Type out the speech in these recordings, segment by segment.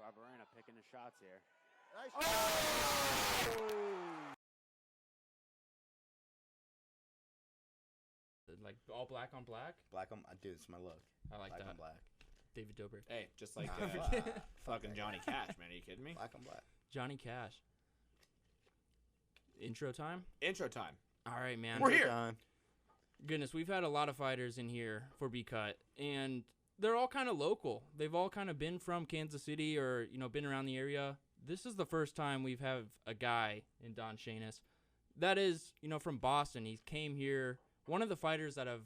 Barberena picking the shots here. Nice. Oh! Like all black on black. Black on, dude, it's my look. I like black that. on black. David Dobrik. Hey, just like Nah, fucking Johnny Cash, man. Are you kidding me? Black on black. Johnny Cash. Intro time. Intro time. All right, man. We're here. Goodness, we've had a lot of fighters in here for B Cut, and they're all kind of local. They've all kind of been from Kansas City or, been around the area. This is the first time we've had a guy in Don Shainis that is, from Boston. He came here, one of the fighters that have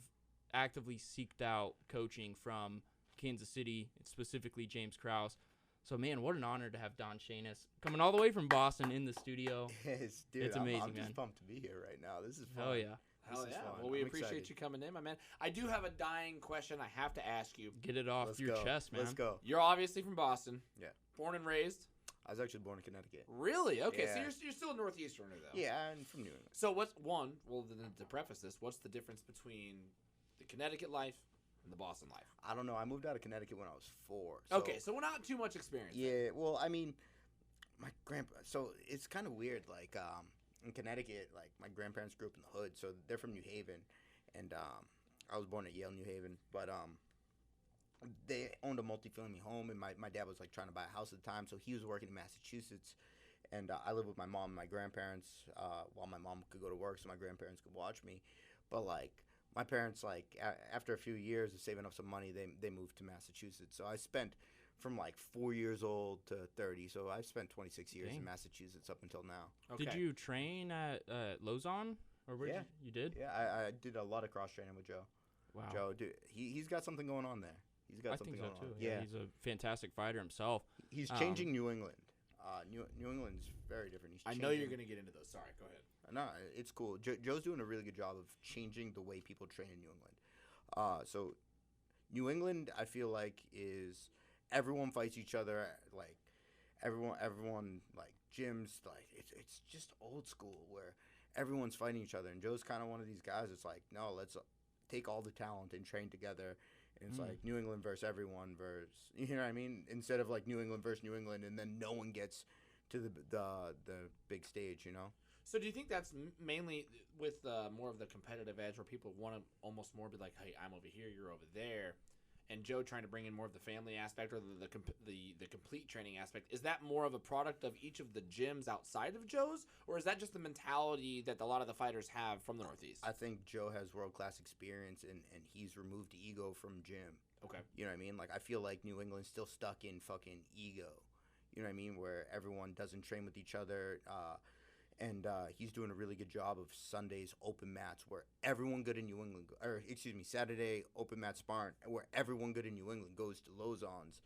actively seeked out coaching from Kansas City, specifically James Krause. So, man, what an honor to have Don Shainis coming all the way from Boston in the studio. Yes, dude, it's amazing, I'm man. just pumped to be here right now. This is fun. Hell yeah. Hell This is yeah. fun. Well, we I'm appreciate excited. you coming in, my man. I do have a dying question I have to ask you. Get it off Let's your go. chest, man. Let's go. You're obviously from Boston. Yeah. Born and raised. I was actually born in Connecticut. Really? Okay, so Yeah. you're still a Northeasterner, though. Yeah, I'm from New England. So what's one? Well, then to preface this, what's the difference between the Connecticut life and the Boston life? I don't know. I moved out of Connecticut when I was 4. So, Okay, so we're not too much experience. Yeah, well, I mean, my grandpa. So it's kind of weird. Like, in Connecticut, like my grandparents grew up in the hood, so they're from New Haven, and I was born at Yale, New Haven, but they owned a multifamily home, and my dad was like trying to buy a house at the time, so he was working in Massachusetts, and I lived with my mom and my grandparents while my mom could go to work, so my grandparents could watch me, but like my parents, like after a few years of saving up some money, they moved to Massachusetts, so I spent from like 4 years old to 30, so I've spent 26 years in Massachusetts up until now. Okay. Did you train at Lausanne? Or where Yeah. you did? Yeah, I did a lot of cross training with Joe. Wow. Joe, dude, he's got something going on there. He's got I something think so going too. on. Yeah, He's a fantastic fighter himself. he's changing New England. New England's very different. I know you're going to get into those. Sorry, go ahead. No, it's cool. Joe's doing a really good job of changing the way people train in New England. So New England, I feel like, is everyone fights each other. Like everyone like gyms. Like it's just old school where everyone's fighting each other. And Joe's kind of one of these guys. It's like, no, let's take all the talent and train together. And it's like New England versus everyone versus, you know what I mean? Instead of like New England versus New England, and then no one gets to the big stage, you know? So do you think that's mainly with more of the competitive edge where people want to almost more be like, hey, I'm over here, you're over there, and Joe trying to bring in more of the family aspect or the complete training aspect? Is that more of a product of each of the gyms outside of Joe's, or is that just the mentality that a lot of the fighters have from the Northeast? I think Joe has world-class experience, and he's removed ego from gym. Okay. You know what I mean? Like, I feel like New England's still stuck in fucking ego. You know what I mean? Where everyone doesn't train with each other. And he's doing a really good job of Sundays open mats where everyone good in New England, Saturday open mat sparring where everyone good in New England goes to Lausanne's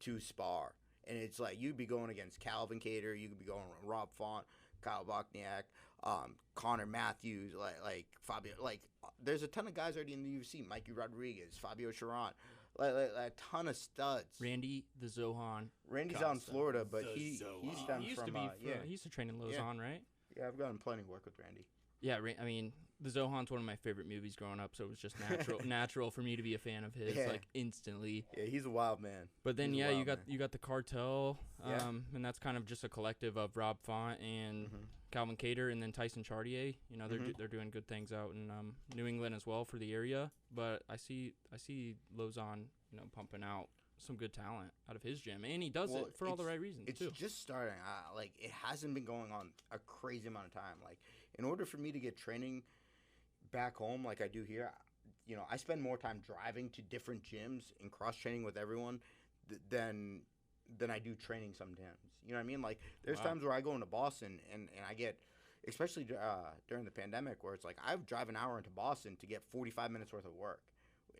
to spar. And it's like you'd be going against Calvin Cater, you could be going with Rob Font, Kyle Bokniak, Connor Matthews, like Fabio. Like there's a ton of guys already in the UFC. Mikey Rodriguez, Fabio Chiron, like a ton of studs. Randy the Zohan. Randy's out in Florida, but The he's Zohan. stemmed He used from to be. yeah. He used to train in Lausanne, right? Yeah, I've gotten plenty of work with Randy. Yeah, I mean, the Zohan's one of my favorite movies growing up, so it was just natural for me to be a fan of his, Yeah. like instantly. Yeah, he's a wild man. But then, He's a yeah, you wild got man. you got the cartel, Yeah. and that's kind of just a collective of Rob Font and Mhm. Calvin Cater, and then Tyson Chartier. They're Mhm. they're doing good things out in New England as well for the area. But I see Lausanne, pumping out some good talent out of his gym, and he does Well, it for all the it's- right reasons It's too. just starting. Like it hasn't been going on a crazy amount of time. Like in order for me to get training back home, like I do here, I spend more time driving to different gyms and cross training with everyone than I do training sometimes. You know what I mean? Like there's Wow. times where I go into Boston and I get, especially during the pandemic, where it's like I drive an hour into Boston to get 45 minutes worth of work,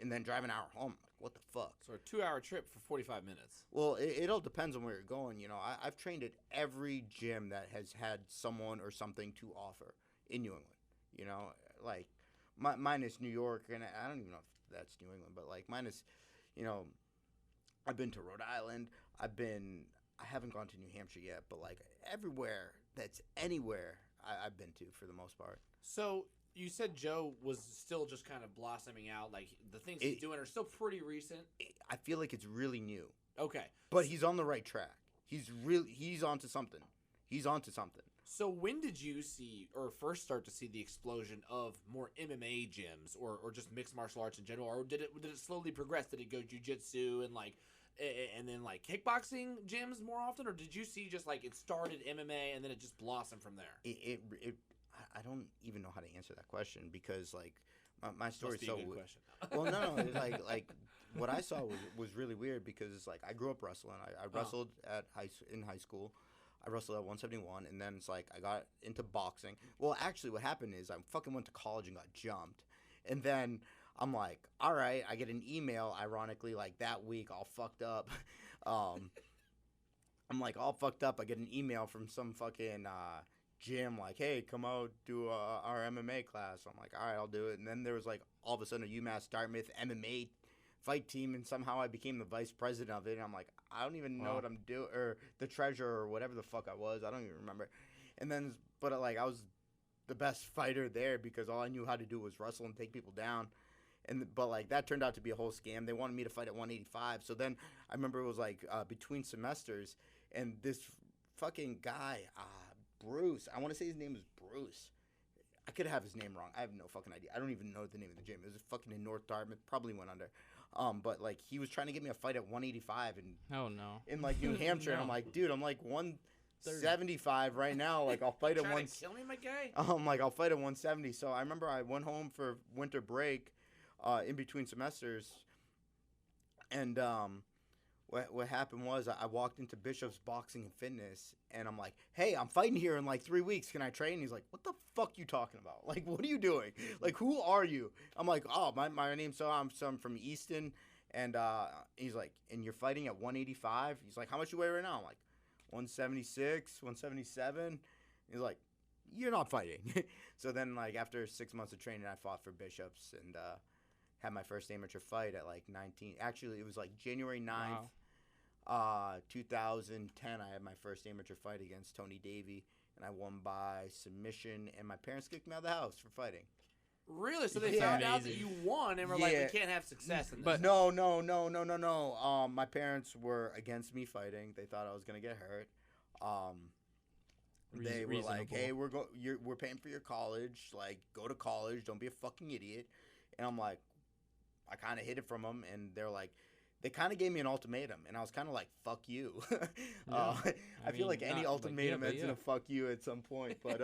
and then drive an hour home. Like, what the fuck? So a 2-hour trip for 45 minutes. Well, it all depends on where you're going. I've trained at every gym that has had someone or something to offer in New England. Like minus New York, and I don't even know if that's New England, but like minus, I've been to Rhode Island. I haven't gone to New Hampshire yet, but like everywhere that's anywhere I've been to for the most part. So you said Joe was still just kind of blossoming out. Like the things he's doing are still pretty recent. I feel like it's really new, Okay. but he's on the right track. he's onto something. He's onto something. So when did you see or first start to see the explosion of more MMA gyms or just mixed martial arts in general, or did it slowly progress? Did it go jiu-jitsu and then like kickboxing gyms more often, or did you see just like it started MMA and then it just blossomed from there? I don't even know how to answer that question because like my story is so good question. well no it's like what I saw was really weird because it's like I grew up wrestling. I wrestled in high school. I wrestled at 171, and then it's like I got into boxing. Well, actually, what happened is I fucking went to college and got jumped, and then I'm like, all right, I get an email. Ironically, like that week, all fucked up. I'm like all fucked up. I get an email from some fucking gym, like, hey, come out do our MMA class. I'm like, all right, I'll do it. And then there was like all of a sudden a UMass Dartmouth MMA fight team, and somehow I became the vice president of it. And I'm like, I don't even know what I'm doing, or the treasurer, or whatever the fuck I was. I don't even remember. And then, but like I was the best fighter there because all I knew how to do was wrestle and take people down. But like that turned out to be a whole scam. They wanted me to fight at 185. So then I remember it was like between semesters, and this fucking guy, Bruce. I want to say his name was Bruce. I could have his name wrong. I have no fucking idea. I don't even know the name of the gym. It was fucking in North Dartmouth. Probably went under. But like he was trying to get me a fight at 185 in like New Hampshire, and I'm like, dude, I'm like 175 right now. Like I'll fight at Trying to kill me, my guy. like I'll fight at 170. So I remember I went home for winter break, in between semesters, and what happened was I walked into Bishop's Boxing and Fitness, and I'm like, hey, I'm fighting here in like 3 weeks. Can I train? And he's like, what the fuck you talking about? Like, what are you doing? Like, who are you? I'm like, oh, my name's I'm from Easton. And he's like, and you're fighting at 185? He's like, how much you weigh right now? I'm like, 176, 177. He's like, you're not fighting. So then, like, after 6 months of training, I fought for Bishop's and had my first amateur fight at like 19. Actually, it was like January 9th. 2010, I had my first amateur fight against Tony Davey, and I won by submission, and my parents kicked me out of the house for fighting. Really? So they found out that you won and were like, we can't have success in this. But no. My parents were against me fighting. They thought I was going to get hurt. They were like, hey, we're paying for your college. Like, go to college. Don't be a fucking idiot. And I'm like, I kind of hid it from them, and they're like, they kind of gave me an ultimatum, and I was kind of like, fuck you. I feel like any ultimatum ends in a fuck you at some point. But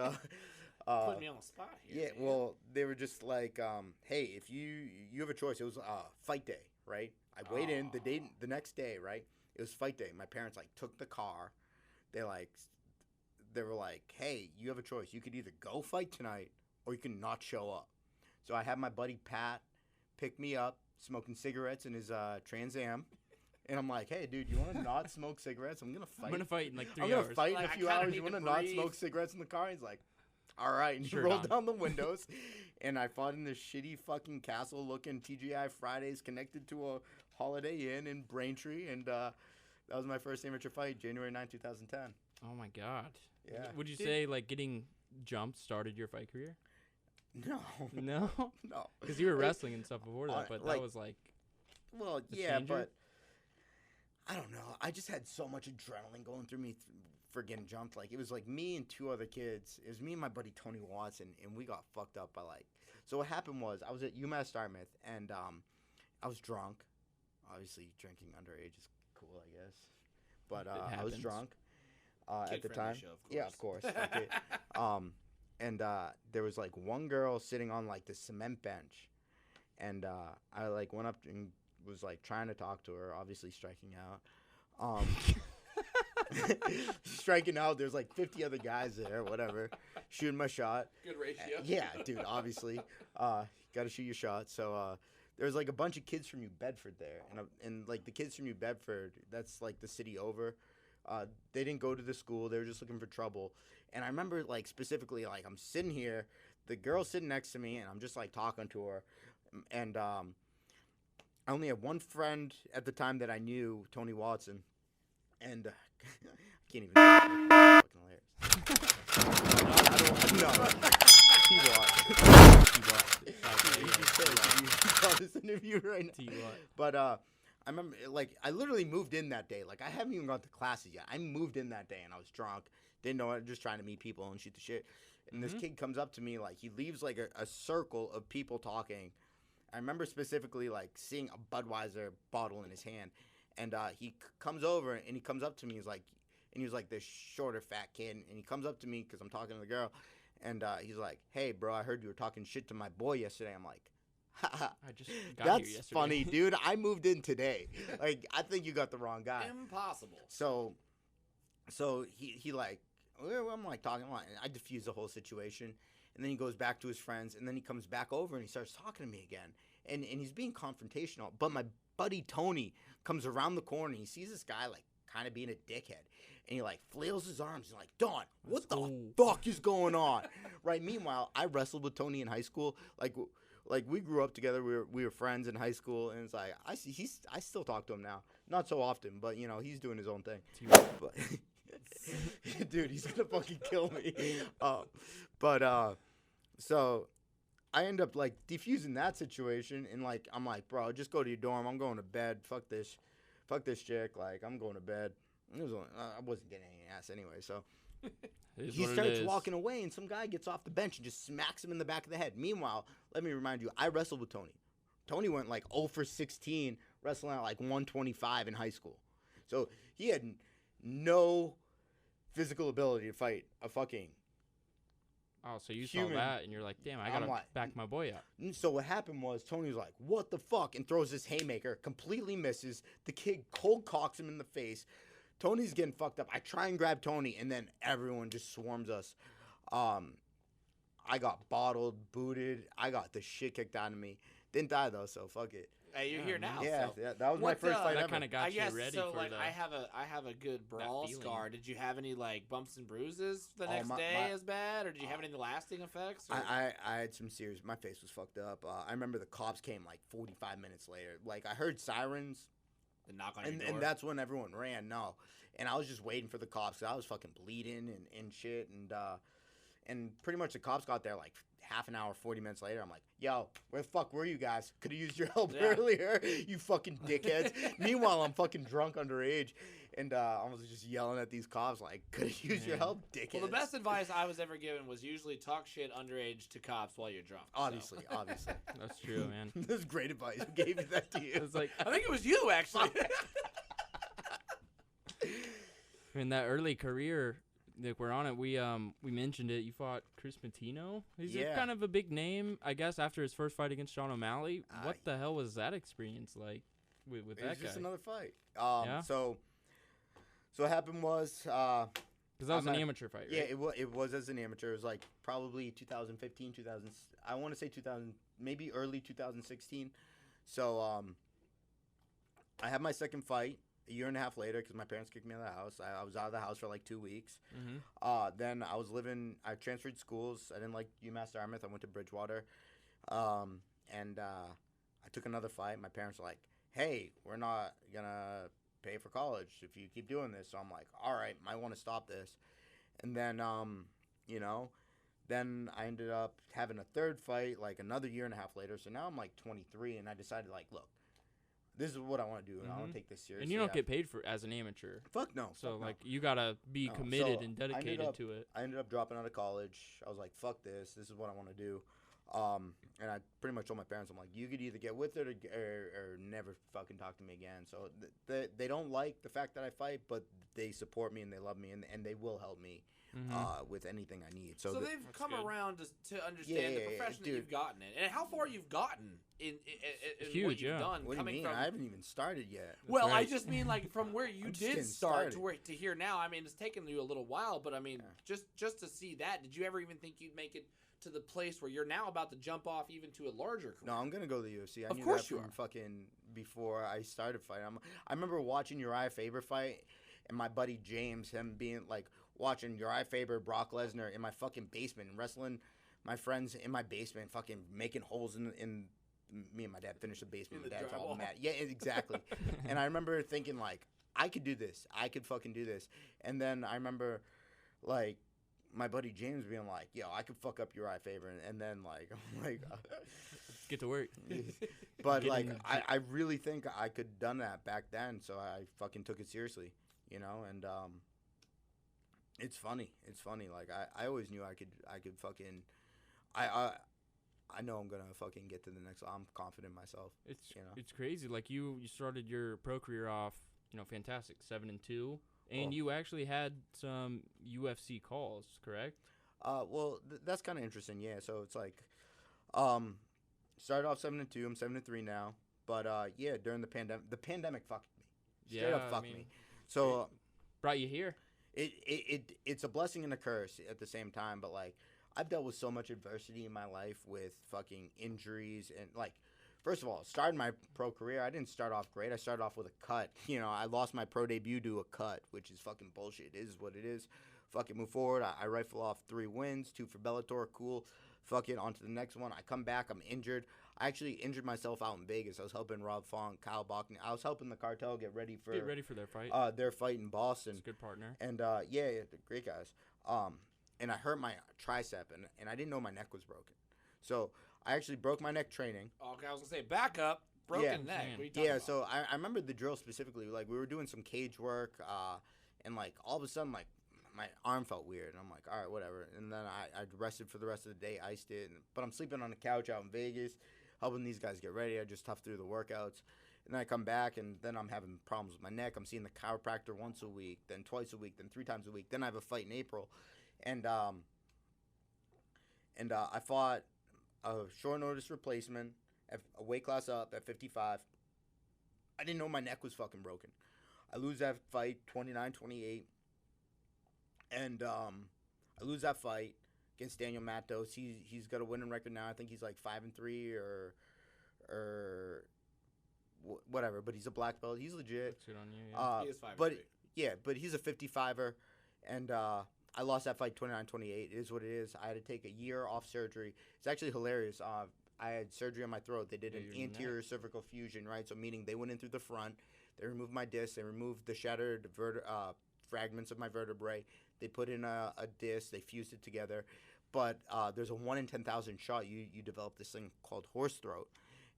putting me on the spot here. Yeah, well, they were just like, hey, if you have a choice. It was fight day, right? I weighed in the next day, right? It was fight day. My parents like took the car. They were like, hey, you have a choice. You could either go fight tonight or you can not show up. So I had my buddy Pat pick me up, smoking cigarettes in his Trans Am. And I'm like, hey, dude, you want to not smoke cigarettes? I'm going to fight. I'm going to fight in like 3 hours. I'm going to fight in a few hours. You want to not smoke cigarettes in the car? He's like, all right. And he rolled down the windows. And I fought in this shitty fucking castle-looking TGI Fridays connected to a Holiday Inn in Braintree. And that was my first amateur fight, January 9, 2010. Oh, my God. Yeah. Would you say, like, getting jumped started your fight career? No. No? No. Because you were wrestling and stuff before that, but that was like... Well, yeah, but... I don't know. I just had so much adrenaline going through me for getting jumped. Like, it was like me and two other kids. It was me and my buddy Tony Watson, and we got fucked up by like... So what happened was, I was at UMass Dartmouth, and I was drunk. Obviously, drinking underage is cool, I guess. But I was drunk at the time. Show, of course. Yeah, of course. Okay. And there was like one girl sitting on like the cement bench, and I like went up and was like trying to talk to her, obviously striking out. Striking out. There's like 50 other guys there, whatever, shooting my shot. Good ratio. Yeah, dude. Obviously, got to shoot your shot. So there was like a bunch of kids from New Bedford there, and like the kids from New Bedford, that's like the city over. They didn't go to the school. They were just looking for trouble. And I remember, like, specifically, like, I'm sitting here, the girl's sitting next to me, and I'm just, like, talking to her. And I only had one friend at the time that I knew, Tony Watson. And I can't even fucking hilarious. No. T-Watt. You saw this interview right now. T-Watt. But I remember, like, I literally moved in that day. Like, I haven't even gone to classes yet. I moved in that day, and I was drunk. Didn't know it, just trying to meet people and shoot the shit. And this kid comes up to me, like, he leaves, like, a circle of people talking. I remember specifically, like, seeing a Budweiser bottle in his hand. And he comes over, and he comes up to me. He's like, and he was, like, this shorter, fat kid. And he comes up to me because I'm talking to the girl. And he's like, hey, bro, I heard you were talking shit to my boy yesterday. I'm like, I just got that's here yesterday. funny, dude. I moved in today. Like, I think you got the wrong guy. Impossible. So he like, I'm like talking, I diffuse the whole situation, and then he goes back to his friends, and then he comes back over and he starts talking to me again, and he's being confrontational. But my buddy Tony comes around the corner, and he sees this guy like kind of being a dickhead, and he like flails his arms. He's like, Don, what the fuck is going on? Right. Meanwhile, I wrestled with Tony in high school. Like we grew up together. We were friends in high school, and it's like I still talk to him now. Not so often, but you know he's doing his own thing. But, dude, he's gonna fucking kill me. So I end up like defusing that situation, and like I'm like, bro, just go to your dorm. I'm going to bed. Fuck this chick. Like I'm going to bed. I wasn't getting any ass anyway, so. He starts walking away, and some guy gets off the bench and just smacks him in the back of the head. Meanwhile, let me remind you, I wrestled with Tony. Tony went like 0 for 16, wrestling at like 125 in high school. So he had no physical ability to fight a fucking so you human. saw that, and you're like, damn, I gotta back my boy up. So what happened was Tony's like, what the fuck? And throws this haymaker, completely misses. The kid cold cocks him in the face. Tony's getting fucked up. I try and grab Tony, and then everyone just swarms us. I got bottled, booted. I got the shit kicked out of me. Didn't die, though, so fuck it. Hey, you're here now. Yeah, so. yeah, that was my first fight that ever. kind of got you ready so, for like, the... I have a good brawl scar. Did you have any, like, bumps and bruises the next day as bad? Or did you have any lasting effects? I had some serious... My face was fucked up. I remember the cops came, like, 45 minutes later. Like, I heard sirens... The knock on your door. And that's when everyone ran. No, and I was just waiting for the cops. Cause I was fucking bleeding and shit. And pretty much the cops got there like half an hour, 40 minutes later. I'm like, yo, where the fuck were you guys? Could have used your help earlier, you fucking dickheads. Meanwhile, I'm fucking drunk underage, and I was just yelling at these cops like, could have used your help, dickheads. Well, the best advice I was ever given was usually talk shit underage to cops while you're drunk. Obviously. That's true, man. That's great advice. Who gave you that to you? It's like, I think it was you, actually. in that early career, like we're on it, we mentioned it. You fought Chris Matino. He's kind of a big name, I guess, after his first fight against Sean O'Malley. What the hell was that experience like with that guy? It was just another fight. Yeah? So what happened was... Because that was an amateur fight, right? Yeah, it was as an amateur. It was like probably 2015, 2000. I want to say 2000, maybe early 2016. So I had my second fight a year and a half later because my parents kicked me out of the house. I was out of the house for like 2 weeks. Then I transferred schools. I didn't like UMass Dartmouth. I went to Bridgewater. And I took another fight. My parents were like, hey, we're not going to pay for college if you keep doing this. So I'm like, all right, might want to stop this. And then, then I ended up having a third fight like another year and a half later. So now I'm like 23, and I decided like, look, this is what I want to do, and I want to take this seriously. And you don't get paid for as an amateur. Fuck no. So you gotta be committed and dedicated to it. I ended up dropping out of college. I was like, fuck this. This is what I want to do. And I pretty much told my parents, I'm like, you could either get with it or never fucking talk to me again. So they don't like the fact that I fight, but they support me and they love me, and they will help me with anything I need. So they've come around to understand the profession that you've gotten in and how far you've gotten in huge, what you've done. What do you mean? I haven't even started yet. Well, I just mean like from where you did start started. to here now. I mean, it's taken you a little while, but I mean, just to see that, did you ever even think you'd make it to the place where you're now about to jump off even to a larger career? No, I'm gonna go to the UFC. I of knew course that you from are. Fucking before I started fighting. I remember watching Uriah Faber fight, and my buddy James, him being like watching Uriah Faber, Brock Lesnar in my fucking basement, wrestling my friends in my basement, fucking making holes in me and my dad finished the basement. My dad's all mad. Yeah, exactly. And I remember thinking like, I could do this. I could fucking do this. And then I remember like my buddy James being like, "Yo, I could fuck up Uriah Faber," and then like, I'm like, Let's get to work. but Get like, in the I really think I could done that back then, so I fucking took it seriously, you know, and it's funny. It's funny. Like I always knew I could fucking, I know I'm gonna fucking get to the next level. I'm confident in myself. It's crazy. Like you started your pro career off, fantastic, 7-2, and you actually had some UFC calls, correct? Well, that's kind of interesting. Yeah. So it's like, started off 7-2. I'm 7-3 now. But yeah, during the pandemic fucked me. Straight up fucked me. So brought you here. It's a blessing and a curse at the same time. But like, I've dealt with so much adversity in my life with fucking injuries and like. First of all, starting my pro career, I didn't start off great. I started off with a cut. I lost my pro debut to a cut, which is fucking bullshit. It is what it is. Fucking move forward. I rifle off 3 wins, 2 for Bellator. Cool. Fucking on to the next one. I come back. I'm injured. I actually injured myself out in Vegas. I was helping Rob Font, Kyle Bachman. I was helping the cartel get ready for their fight. Their fight in Boston. It's a good partner. And yeah, they're great guys. And I hurt my tricep, and I didn't know my neck was broken. So I actually broke my neck training. Okay, I was gonna say back up, broken neck. What are you talking about? So I remember the drill specifically. Like we were doing some cage work, and like all of a sudden, like my arm felt weird, and I'm like, all right, whatever. And then I rested for the rest of the day, iced it. But I'm sleeping on the couch out in Vegas, helping these guys get ready. I just tough through the workouts, and then I come back, and then I'm having problems with my neck. I'm seeing the chiropractor once a week, then twice a week, then 3 times a week. Then I have a fight in April, and I fought a short notice replacement, a weight class up at 55. I didn't know my neck was fucking broken. I lose that fight 29-28. And I lose that fight against Daniel Matos. He's got a winning record now. I think he's like 5-3 or whatever, but he's a black belt. He's legit. That's good on you. Yeah. He is 5-3. But yeah, but he's a 55er, and I lost that fight 29-28. It is what it is. I had to take a year off surgery. It's actually hilarious. I had surgery on my throat. They did an anterior cervical fusion, right? So meaning they went in through the front. They removed my disc. They removed the shattered fragments of my vertebrae. They put in a disc. They fused it together. But there's a 1 in 10,000 shot. You develop this thing called horse throat.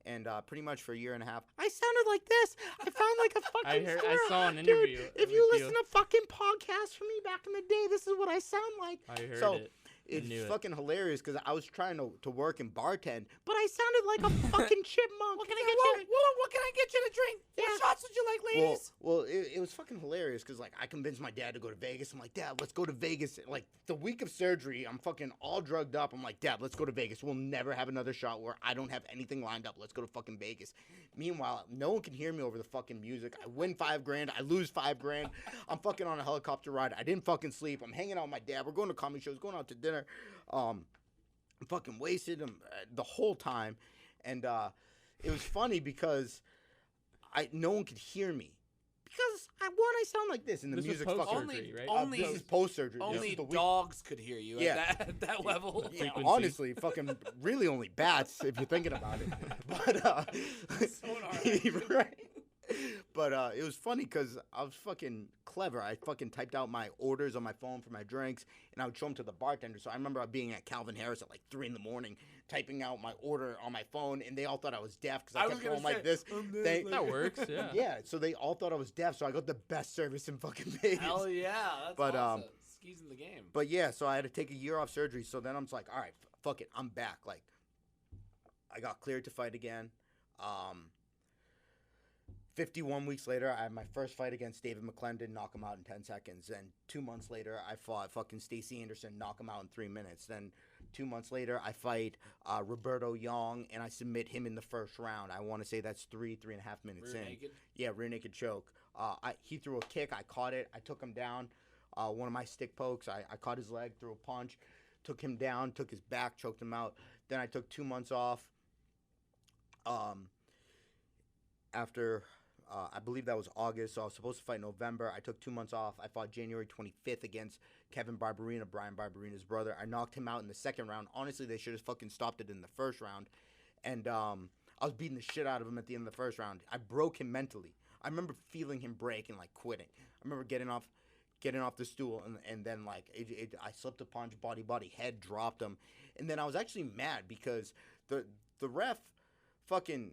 And pretty much for a year and a half, I sounded like this. I sound like a fucking I saw an interview. Dude, if you listen to fucking podcasts from me back in the day, this is what I sound like. I heard it. It's fucking hilarious because I was trying to work and bartend, but I sounded like a fucking chipmunk. What can I get you to drink? Yeah. What shots would you like, ladies? Well, it was fucking hilarious because like I convinced my dad to go to Vegas. I'm like, Dad, let's go to Vegas. Like the week of surgery, I'm fucking all drugged up. I'm like, Dad, let's go to Vegas. We'll never have another shot where I don't have anything lined up. Let's go to fucking Vegas. Meanwhile, no one can hear me over the fucking music. I win $5,000. I lose $5,000. I'm fucking on a helicopter ride. I didn't fucking sleep. I'm hanging out with my dad. We're going to comedy shows, going out to dinner. I'm fucking wasted the whole time, and it was funny because no one could hear me because I sound like this, and the music fucking surgery, right? this is post surgery. Only dogs could hear you at that level. Yeah, honestly, fucking really only bats if you're thinking about it. But right. But it was funny because I was fucking clever. I fucking typed out my orders on my phone for my drinks, and I would show them to the bartender. So I remember being at Calvin Harris at like 3 a.m, typing out my order on my phone, and they all thought I was deaf because I kept going like this. That works, yeah. Yeah, so they all thought I was deaf, so I got the best service in fucking Vegas. Hell yeah, that's awesome. Skis in the game. But yeah, so I had to take a year off surgery. So then I'm just like, all right, fuck it, I'm back. Like, I got cleared to fight again. 51 weeks later, I had my first fight against David McClendon, knock him out in 10 seconds. Then 2 months later, I fought fucking Stacey Anderson, knock him out in 3 minutes. Then 2 months later, I fight Roberto Young, and I submit him in the first round. I want to say that's 3.5 minutes Rear in. naked? Yeah, rear naked choke. He threw a kick. I caught it. I took him down. One of my stick pokes. I caught his leg, threw a punch, took him down, took his back, choked him out. Then I took 2 months off. After... I believe that was August, so I was supposed to fight in November. I took 2 months off. I fought January 25th against Kevin Barberina, Brian Barberina's brother. I knocked him out in the second round. Honestly, they should have fucking stopped it in the first round. And I was beating the shit out of him at the end of the first round. I broke him mentally. I remember feeling him break and, like, quitting. I remember getting off, getting off the stool, and then like I slipped a punch, body, head dropped him, and then I was actually mad because the ref fucking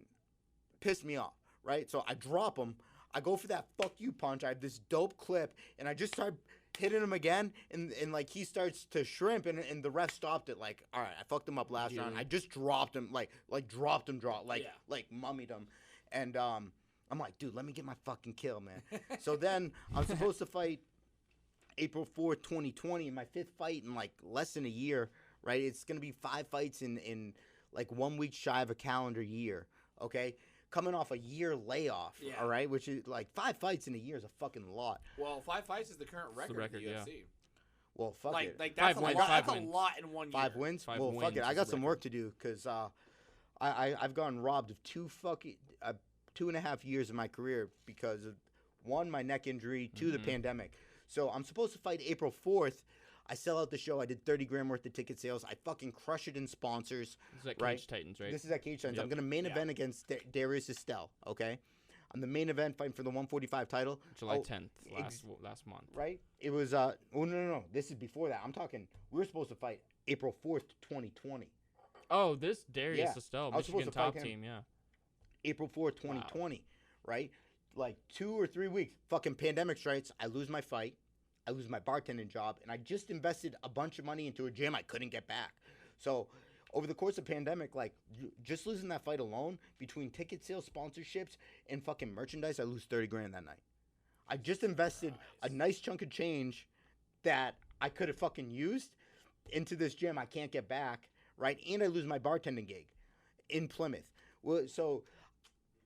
pissed me off, right? So I drop him, I go for that fuck you punch, I have this dope clip, and I just start hitting him again, and like he starts to shrimp, and the ref stopped it. Like, all right, I fucked him up last round. I just dropped him, like mummied him, and I'm like, dude, let me get my fucking kill, man. So then I'm supposed to fight April 4th, 2020, my 5th fight in like less than a year, right? It's gonna be 5 fights in like 1 week shy of a calendar year, okay? Coming off a year layoff, all right? Which is like 5 fights in a year is a fucking lot. Well, 5 fights is the current record in the UFC. Well, fuck it. Like that's 5 wins. That's a lot in 1 year. 5 wins? 5 well, wins fuck it. I is got the some record. work to do because I've gotten robbed of 2.5 years of my career because of 1, my neck injury, 2, the pandemic. So I'm supposed to fight April 4th. I sell out the show. I did 30 grand worth of ticket sales. I fucking crush it in sponsors. This is at right? Cage Titans, right? This is at Cage Titans. Yep. I'm going to main event against Darius Estelle, okay? I'm the main event fighting for the 145 title. July 10th, last month. Right? It was, no. This is before that. I'm talking, we were supposed to fight April 4th, 2020. Oh, this Darius Estelle, I was supposed Michigan to fight top him. team, yeah. April 4th, 2020, right? Like 2 or 3 weeks, fucking pandemic strikes. I lose my fight. I lose my bartending job. And I just invested a bunch of money into a gym I couldn't get back. So over the course of pandemic, like just losing that fight alone, between ticket sales, sponsorships, and fucking merchandise, I lose 30 grand that night. I just invested a nice chunk of change that I could have fucking used into this gym I can't get back, right? And I lose my bartending gig in Plymouth. Well, so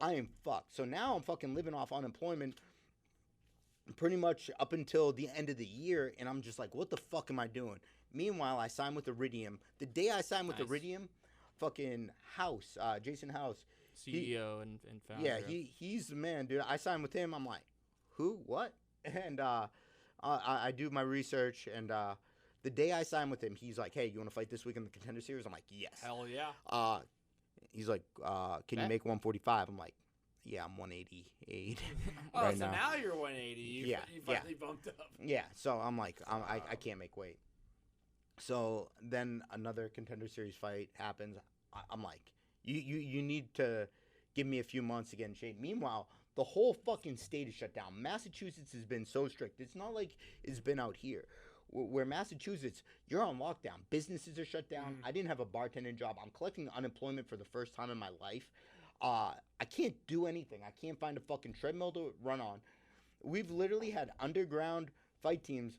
I am fucked. So now I'm fucking living off unemployment pretty much up until the end of the year, and I'm just like, what the fuck am I doing? Meanwhile, I signed with Iridium. The day I signed with Iridium, fucking House, Jason House, CEO and founder. yeah, he's the man, dude. I signed with him. I'm like, who? What? And I do my research, and the day I signed with him, he's like, hey, you want to fight this week in the Contender Series? I'm like, yes. Hell yeah. He's like, can you make 145? I'm like, yeah, I'm 188 Oh, right so now. now you're 180. You finally bumped up. Yeah, so I'm like, I can't make weight. So then another Contender Series fight happens. I'm like, you need to give me a few months to get in shape. Meanwhile, the whole fucking state is shut down. Massachusetts has been so strict. It's not like it's been out here. Where Massachusetts, you're on lockdown. Businesses are shut down. I didn't have a bartending job. I'm collecting unemployment for the first time in my life. I can't do anything. I can't find a fucking treadmill to run on. We've literally had underground fight teams.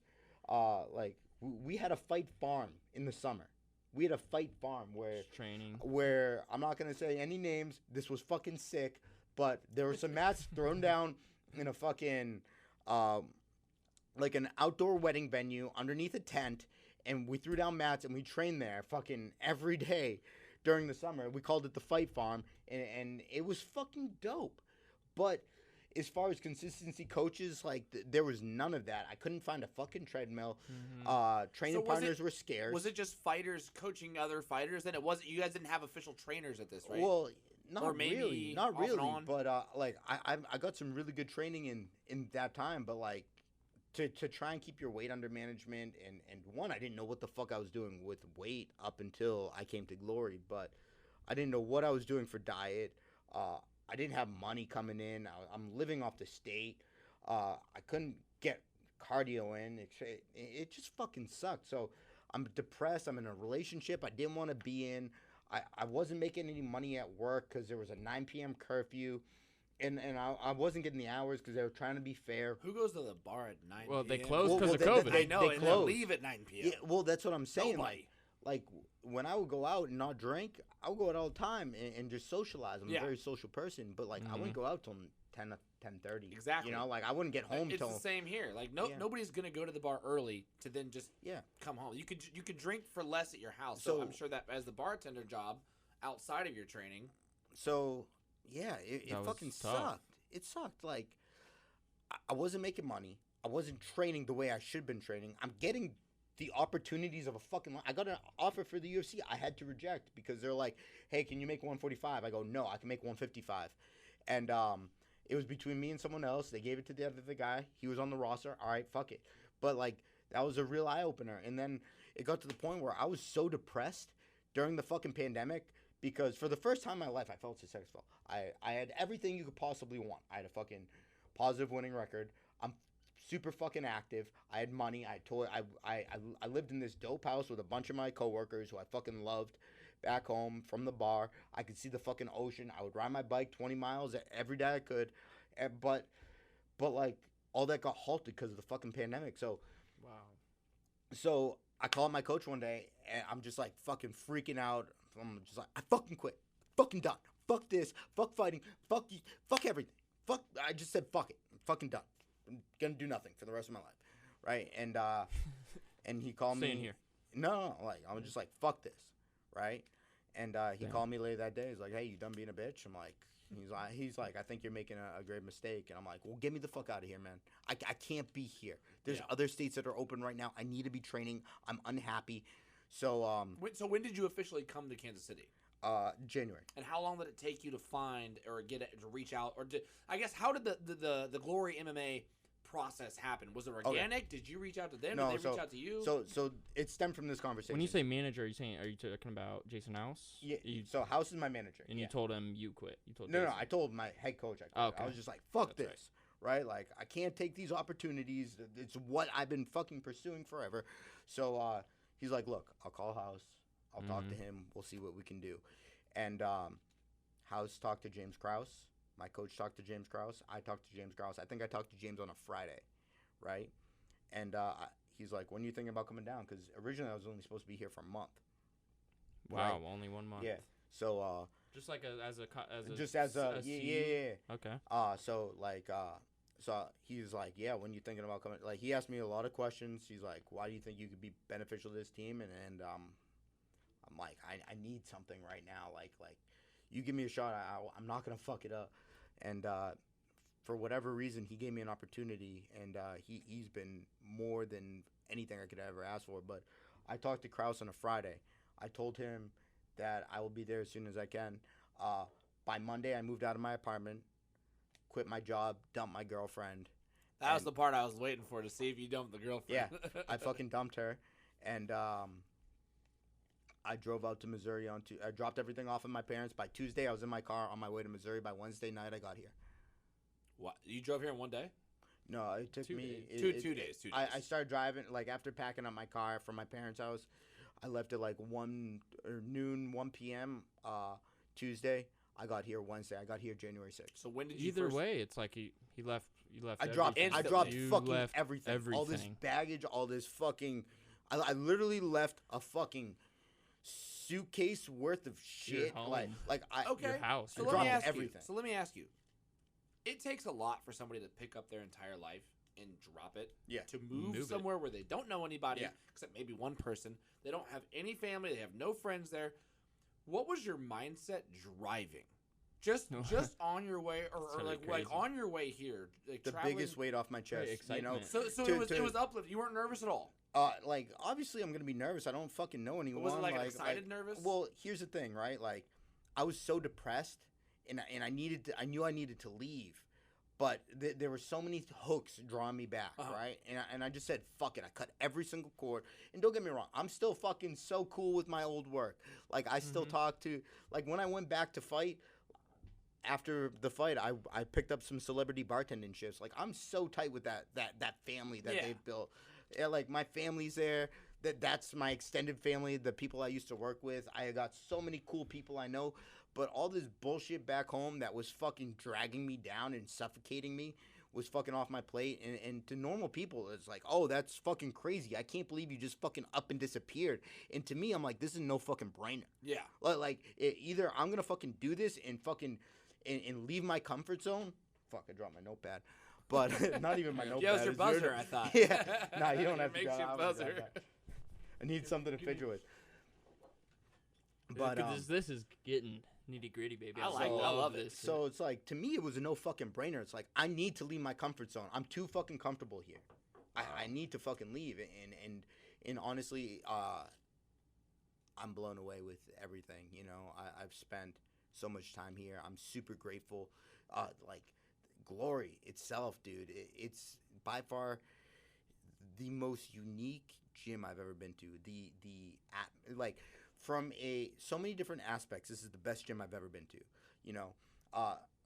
Like we had a fight farm in the summer. We had a fight farm where I'm not gonna say any names. This was fucking sick, but there were some mats thrown down in a fucking like an outdoor wedding venue underneath a tent, and we threw down mats and we trained there fucking every day during the summer. We called it the Fight Farm, and it was fucking dope. But as far as consistency coaches, like there was none of that. I couldn't find a fucking treadmill. Training partners were scarce. Was it just fighters coaching other fighters? Then it wasn't. You guys didn't have official trainers at this, right? Well, not or maybe not really. On. But like I got some really good training in that time. But like to try and keep your weight under management, and one, I didn't know what the fuck I was doing with weight up until I came to Glory. But I didn't know what I was doing for diet. I didn't have money coming in. I'm living off the state. I couldn't get cardio in. It just fucking sucked. So I'm depressed. I'm in a relationship I didn't want to be in. I wasn't making any money at work because there was a 9 p.m. curfew. And I wasn't getting the hours because they were trying to be fair. Who goes to the bar at 9 Well, p.m.? they closed because of COVID. I know, they and closed. they leave at 9 p.m. Yeah, well, that's what I'm saying. Nobody. Like when I would go out and not drink, I would go out all the time and just socialize. I'm a very social person, but like I wouldn't go out till 10:30. Exactly. You know, like I wouldn't get home till. It's the same here. Like nobody's gonna go to the bar early to then just come home. You could drink for less at your house. So I'm sure that as the bartender job outside of your training. So yeah, it fucking sucked. It sucked. Like I wasn't making money. I wasn't training the way I should have been training. I'm getting the opportunities of a fucking. I got an offer for the UFC. I had to reject because they're like, "Hey, can you make 145?" I go, "No, I can make 155." And it was between me and someone else. They gave it to the other guy. He was on the roster. All right, fuck it. But like that was a real eye opener. And then it got to the point where I was so depressed during the fucking pandemic because for the first time in my life I felt successful. I had everything you could possibly want. I had a fucking positive winning record. I'm super fucking active. I had money. I lived in this dope house with a bunch of my coworkers who I fucking loved. Back home from the bar, I could see the fucking ocean. I would ride my bike 20 miles every day I could, but like all that got halted because of the fucking pandemic. So I called my coach one day and I'm just like fucking freaking out. I'm just like, I fucking quit. Fucking done. Fuck this. Fuck fighting. Fuck you. Fuck everything. Fuck. I just said fuck it. I'm fucking done. I'm gonna do nothing for the rest of my life, right? And he called Staying me. here. No, like I was just like fuck this, right? And he called me later that day. He's like, hey, you done being a bitch? I'm like, he's like, I think you're making a grave mistake. And I'm like, well, get me the fuck out of here, man. I can't be here. There's other states that are open right now. I need to be training. I'm unhappy. So So when did you officially come to Kansas City? January. And how long did it take you to find or get it to reach out or I guess how did the Glory MMA process happen? Was it organic? Okay. Did you reach out to them? No, did they reach out to you? So it stemmed from this conversation. When you say manager, are you talking about Jason House? Yeah. So House is my manager. And you told him you quit. You told No, I told my head coach I quit. Oh, okay. I was just like, fuck That's this. Right? Like I can't take these opportunities. It's what I've been fucking pursuing forever. So he's like, look, I'll call House. I'll talk to him. We'll see what we can do. And House talked to James Krause. My coach talked to James Krause. I talked to James Krause. I think I talked to James on a Friday, right? And he's like, when are you thinking about coming down? Because originally I was only supposed to be here for a month. Wow, right? Only 1 month. Yeah. So just like as a yeah. Okay. So he's like, yeah, when you thinking about coming? Like he asked me a lot of questions. He's like, why do you think you could be beneficial to this team? And I'm like, I need something right now. Like you give me a shot, I'm not gonna fuck it up. And for whatever reason, he gave me an opportunity, and he's been more than anything I could ever ask for. But I talked to Krause on a Friday. I told him that I will be there as soon as I can. By Monday, I moved out of my apartment, quit my job, dumped my girlfriend. That was the part I was waiting for, to see if you dumped the girlfriend. Yeah, I fucking dumped her, and I drove out to Missouri I dropped everything off at my parents. By Tuesday, I was in my car on my way to Missouri. By Wednesday night, I got here. What? You drove here in one day? No, it took me... Two days. I started driving, like, after packing up my car from my parents' house. I left at, like, 1 p.m. Tuesday. I got here Wednesday. I got here January 6th. So when did you Either way, it's like he left. You left. I dropped fucking everything. Everything. All this baggage, all this fucking... I literally left a fucking suitcase worth of shit. Your house. So let me ask everything. So let me ask you. It takes a lot for somebody to pick up their entire life and drop it. Yeah. To move somewhere where they don't know anybody except maybe one person. They don't have any family. They have no friends there. What was your mindset driving? Just on your way, or like on your way here, like the traveling? biggest weight off my chest. You know. So it was uplift. You weren't nervous at all. Like obviously I'm gonna be nervous. I don't fucking know anyone. But was it like excited, nervous? Well, here's the thing, right? Like, I was so depressed, and I knew I needed to leave, but there were so many hooks drawing me back, right? And I just said fuck it. I cut every single cord. And don't get me wrong, I'm still fucking so cool with my old work. Like I still talk to, like when I went back to fight. After the fight, I picked up some celebrity bartending shifts. Like I'm so tight with that family that they've built. Yeah, like my family's there. That's my extended family, the people I used to work with. I got so many cool people I know, but all this bullshit back home that was fucking dragging me down and suffocating me was fucking off my plate. And to normal people, it's like, oh, that's fucking crazy. I can't believe you just fucking up and disappeared. And to me, I'm like, this is no fucking brainer. Yeah. Like either I'm gonna fucking do this and fucking and leave my comfort zone. Fuck, I dropped my notepad. But not even my notepad. Yeah, it was your buzzer, I thought. Yeah. Nah, you don't have to go. Your buzzer. I need something to fidget with. But this is getting nitty gritty, baby. I love it. So it's like, to me, it was a no fucking brainer. It's like, I need to leave my comfort zone. I'm too fucking comfortable here. I need to fucking leave. And honestly, I'm blown away with everything. You know, I've spent so much time here. I'm super grateful. Like Glory itself, dude, it's by far the most unique gym I've ever been to. Like from so many different aspects, this is the best gym I've ever been to. You know,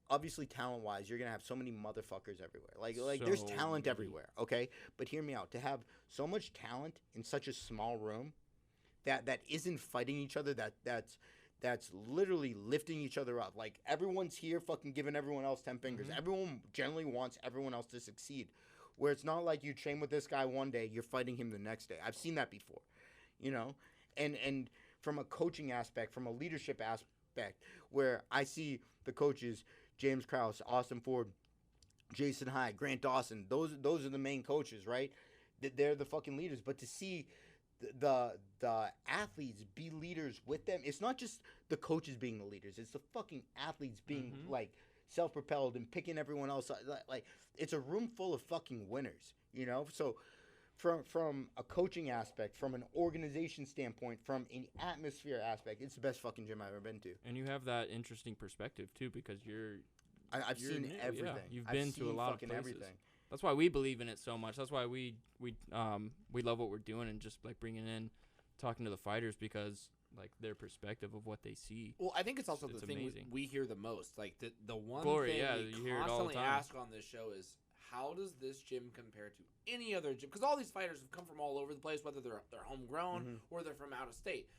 obviously talent wise, you're gonna have so many motherfuckers everywhere. Like there's So talent many. everywhere. Okay, but hear me out. To have so much talent in such a small room, that isn't fighting each other. That's literally lifting each other up. Like everyone's here, fucking giving everyone else 10 fingers. Mhm. Everyone generally wants everyone else to succeed. Where it's not like you train with this guy one day, you're fighting him the next day. I've seen that before, you know, and from a coaching aspect, from a leadership aspect, where I see the coaches, James Krause, Austin Ford, Jason Hyde, Grant Dawson. Those are the main coaches, right? They're the fucking leaders. But to see the athletes be leaders with them, it's not just the coaches being the leaders. It's the fucking athletes being like self-propelled and picking everyone else up. Like it's a room full of fucking winners, you know. So from a coaching aspect, from an organization standpoint, from an atmosphere aspect, it's the best fucking gym I've ever been to. And you have that interesting perspective too, because I've you're seen new, everything. yeah. You've I've been to a seen lot of fucking places. everything. That's why we believe in it so much. That's why we love what we're doing, and just like bringing in, talking to the fighters, because like their perspective of what they see. Well, I think it's also It's the thing amazing. we hear the most. Like the one Glory, thing yeah, we you hear it all the constantly time. ask on this show is, how does this gym compare to any other gym? Because all these fighters have come from all over the place, whether they're homegrown or they're from out of state.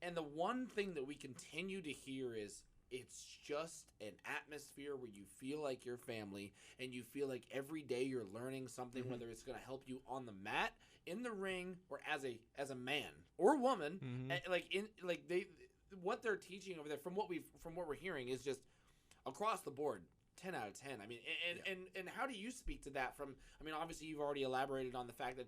And the one thing that we continue to hear is, it's just an atmosphere where you feel like you're family, and you feel like every day you're learning something, whether it's going to help you on the mat, in the ring, or as a man or woman. What they're teaching over there, from what we're hearing, is just across the board 10 out of 10. I mean, and how do you speak to that? Obviously you've already elaborated on the fact that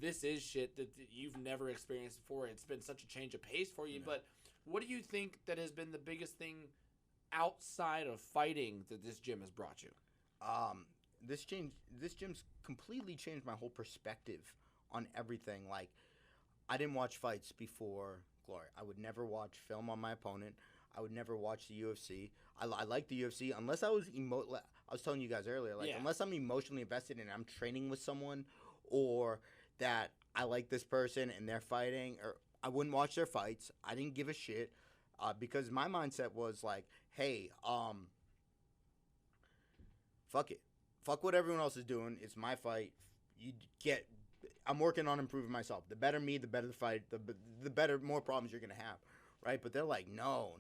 this is shit that you've never experienced before. It's been such a change of pace for you, but what do you think that has been the biggest thing outside of fighting that this gym has brought you? This gym's completely changed my whole perspective on everything. Like, I didn't watch fights before Glory. I would never watch film on my opponent. I would never watch the UFC. I like the UFC unless I was I was telling you guys earlier, unless I'm emotionally invested and I'm training with someone, or that I like this person and they're fighting, or I wouldn't watch their fights. I didn't give a shit, because my mindset was like, hey, fuck it. Fuck what everyone else is doing. It's my fight. I'm working on improving myself. The better me, the better the fight, the better, more problems you're going to have, right? But they're like, no.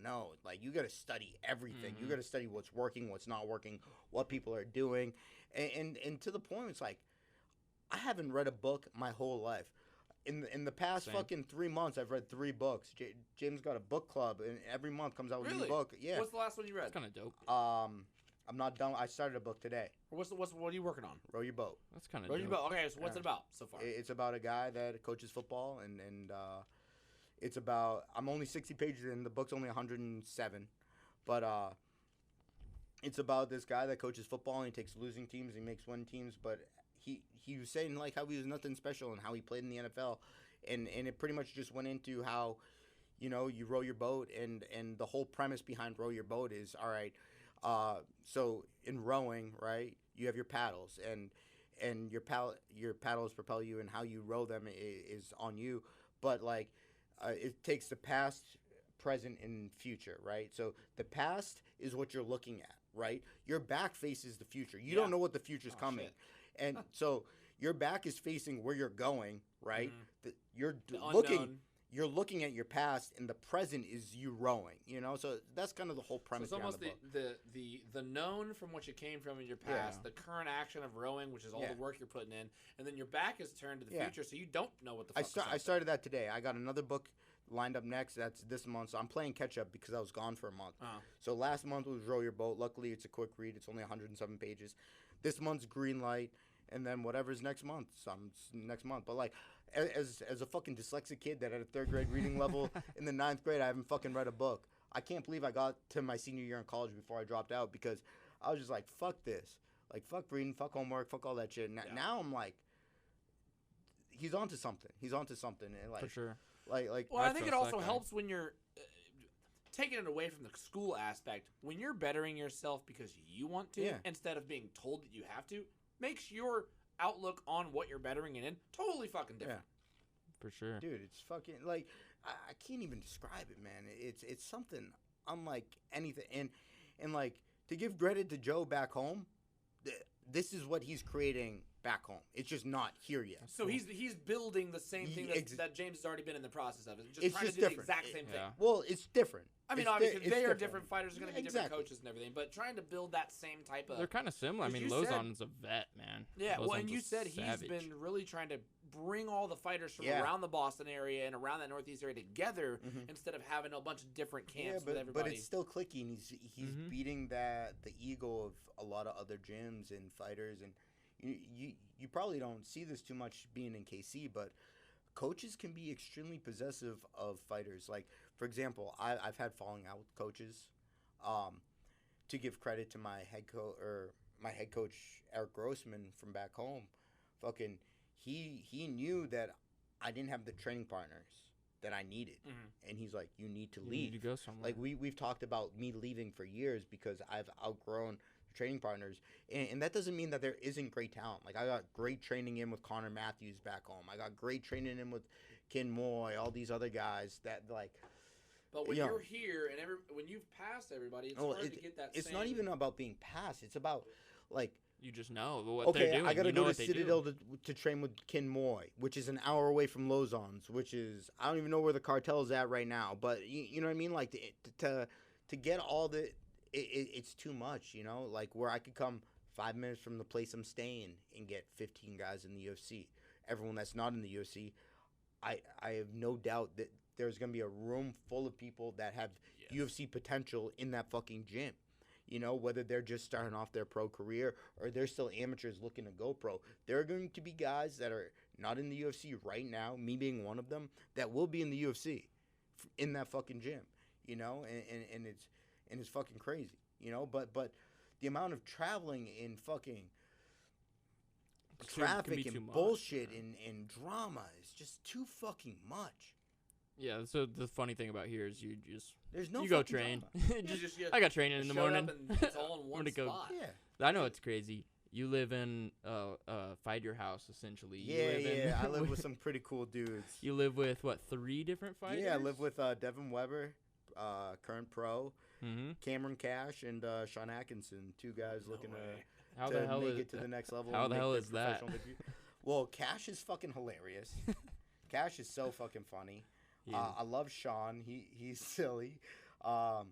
Like, you got to study everything. You got to study what's working, what's not working, what people are doing. And to the point, it's like, I haven't read a book my whole life. In the past fucking 3 months, I've read 3 books. James got a book club, and every month comes out with a new book. Yeah. What's the last one you read? That's kind of dope. I'm not done. I started a book today. What are you working on? Row Your Boat. That's kind of Row dope. Your Boat. Okay, so what's it about so far? It's about a guy that coaches football, and it's about, I'm only 60 pages in. The book's only 107, but it's about this guy that coaches football, and he takes losing teams, and he makes winning teams, but he was saying like how he was nothing special and how he played in the NFL, and it pretty much just went into how, you know, you row your boat, and the whole premise behind Row Your Boat is, all right, so in rowing, right, you have your paddles, and your paddles propel you, and how you row them is on you, but like it takes the past, present, and future, right? So the past is what you're looking at, right? Your back faces the future. You don't know what the future's coming. Shit. And so your back is facing where you're going, right? You're unknown. You're looking at your past, and the present is you rowing, you know? So that's kind of the whole premise So it's behind almost the book. the known from what you came from in your past, the current action of rowing, which is all the work you're putting in, and then your back is turned to the future, so you don't know what the fuck I started that today. I got another book lined up next. That's this month. So I'm playing catch up because I was gone for a month. So last month was Row Your Boat. Luckily, it's a quick read. It's only 107 pages. This month's Green Light, and then whatever's next month. Next month. But like, as a fucking dyslexic kid that at a 3rd grade reading level in the 9th grade, I haven't fucking read a book. I can't believe I got to my senior year in college before I dropped out, because I was just like, fuck this. Like, fuck reading, fuck homework, fuck all that shit. Now I'm like, he's onto something. And like, For sure. Well, I think it also helps when you're taking it away from the school aspect. When you're bettering yourself because you want to, instead of being told that you have to, makes your outlook on what you're bettering in totally fucking different. For sure. Dude, it's fucking like I can't even describe it, man. It's something unlike anything. And like to give credit to Joe back home, this is what he's creating back home. It's just not here yet. So he's building the same thing that James has already been in the process of. It's It's trying just to do different. the exact same thing. Well, it's different. I mean, It's obviously, they are different. different fighters. There's going to be different coaches and everything. But trying to build that same type of... They're kind of similar. I mean, you said- Lozon's a vet, man. Yeah, well, Lozon's and a you said he's savage. been really trying to bring all the fighters from around the Boston area and around that Northeast area together instead of having a bunch of different camps with everybody. But it's still clicking. He's beating the ego of a lot of other gyms and fighters, and you probably don't see this too much being in KC, but coaches can be extremely possessive of fighters. Like, for example, I've had falling out with coaches. To give credit to my head coach Eric Grossman from back home, fucking he knew that I didn't have the training partners that I needed, and he's like, "You need to leave. You need to go somewhere." Like we've talked about me leaving for years because I've outgrown training partners, and that doesn't mean that there isn't great talent. Like I got great training in with Connor Matthews back home. I got great training in with Ken Moy, all these other guys that like. But when you're here and when you've passed everybody, it's hard to get that. It's not even about being passed. It's about like. You just know what they're doing. I gotta go to Citadel do. to train with Ken Moy, which is an hour away from Lozon's, which is I don't even know where the cartel is at right now. But you know what I mean? Like to get all the it's too much, you know. Like where I could come 5 minutes from the place I'm staying and get 15 guys in the UFC. Everyone that's not in the UFC, I have no doubt that there's gonna be a room full of people that have UFC potential in that fucking gym. You know, whether they're just starting off their pro career or they're still amateurs looking to go pro. There are going to be guys that are not in the UFC right now, me being one of them, that will be in the UFC in that fucking gym. You know, and it's fucking crazy. You know, but the amount of traveling in fucking traffic and bullshit and drama is just too fucking much. Yeah, so the funny thing about here is There's no you go train. I got training in the morning. It's all in one spot. Yeah. I know it's crazy. You live in Fight Your House, essentially. I live with some pretty cool dudes. You live with, what, 3 different fighters? Yeah, I live with Devin Weber, current pro, Cameron Cash, and Sean Atkinson, 2 guys looking to make it to the next level. How the hell is that? Well, Cash is fucking hilarious. Cash is so fucking funny. I love Sean. He's silly. And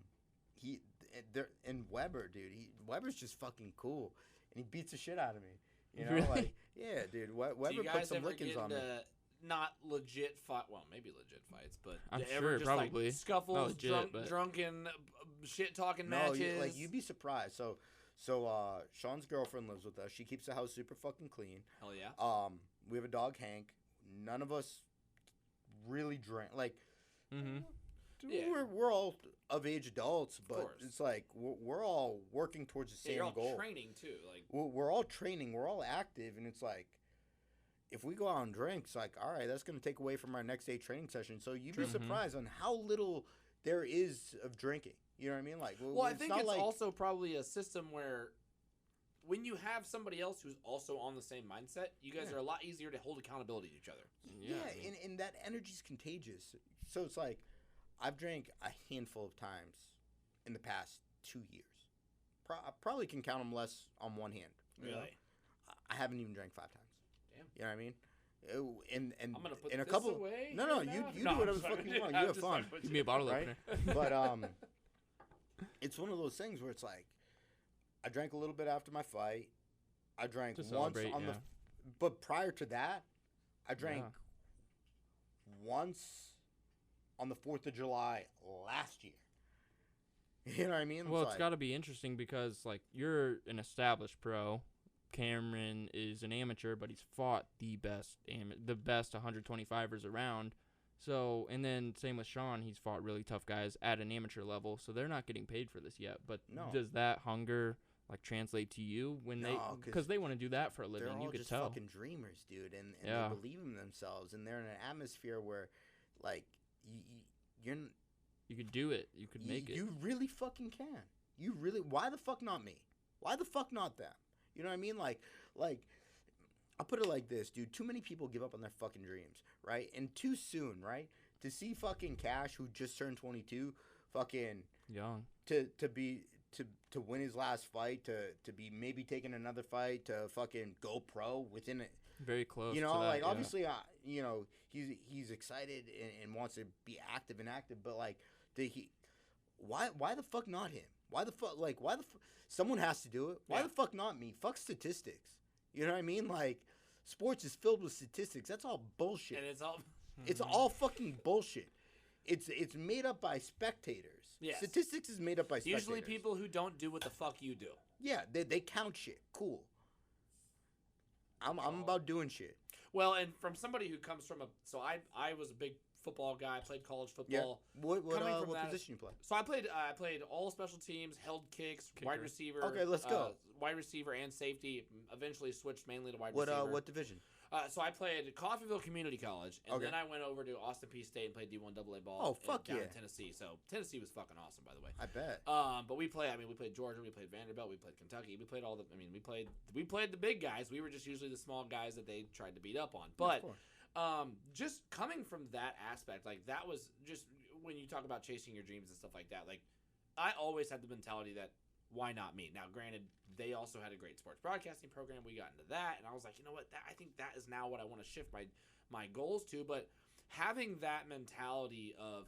Weber, dude. Weber's just fucking cool, and he beats the shit out of me. You know, really? like Weber put some lickings on me. Not legit fight. Well, maybe legit fights, but I'm ever sure just probably like scuffles, legit, drunken, shit talking matches. Like you'd be surprised. So Sean's girlfriend lives with us. She keeps the house super fucking clean. Hell yeah. We have a dog, Hank. None of us really drink. Like, we're all of age adults, but it's like we're all working towards the same you're all goal. Training too. Like we're all training. We're all active, and it's like if we go out and drink, it's like all right, that's going to take away from our next day training session. So you'd be surprised on how little there is of drinking. You know what I mean? Like, I think it's also probably a system where when you have somebody else who's also on the same mindset, you guys are a lot easier to hold accountability to each other. Yeah, and that energy's contagious. So it's like, I've drank a handful of times in the past 2 years. I probably can count them less on one hand. Really? Know? I haven't even drank 5 times. Damn. You know what I mean? And I'm gonna put in a this couple. away No, right you now? do whatever the fuck you want. You have fun. Give me a bottle right? opener. But it's one of those things where it's like, I drank a little bit after my fight. I drank once on the, but prior to that, I drank once on the 4th of July last year. You know what I mean? Well, it's got to be interesting because like you're an established pro. Cameron is an amateur, but he's fought the best 125ers around. So, and then same with Sean, he's fought really tough guys at an amateur level, so they're not getting paid for this yet. But does that hunger like translate to you when because they want to do that for a living? They're all you could just tell. Fucking dreamers, dude, and they believe in themselves, and they're in an atmosphere where, like, you could do it, you could make it. You really fucking can. You really. Why the fuck not me? Why the fuck not them? You know what I mean? Like I'll put it like this, dude. Too many people give up on their fucking dreams, right? And too soon, right? To see fucking Cash, who just turned 22, fucking young, to win his last fight, to be maybe taking another fight, to fucking go pro within it. Very close. You know, to that, like yeah. obviously, you know, he's excited and wants to be active, but like, why the fuck not him? Why the fuck someone has to do it? Why the fuck not me? Fuck statistics. You know what I mean? Like, sports is filled with statistics. That's all bullshit. And it's all fucking bullshit. It's made up by spectators. Yes. Statistics is made up by spectators. Usually people who don't do what the fuck you do. Yeah, they count shit. Cool. I'm about doing shit. Well, and from somebody who comes from I was a big football guy, played college football. Yeah. What position you play? So I played all special teams, held kicks, Kicker. wide receiver. Okay, let's go. Wide receiver and safety. Eventually switched mainly to wide receiver. What division? So I played Coffeyville Community College, and Okay. then I went over to Austin Peay State and played D1 AA ball. Oh, fuck down yeah. in Tennessee. So Tennessee was fucking awesome, by the way. I bet. But we played Georgia, we played Vanderbilt, we played Kentucky, we played we played the big guys. We were just usually the small guys that they tried to beat up on. But just coming from that aspect, like that was just when you talk about chasing your dreams and stuff like that. Like I always had the mentality that why not me? Now, granted, they also had a great sports broadcasting program. We got into that, and I was like, you know what? I think that is now what I want to shift my goals to. But having that mentality of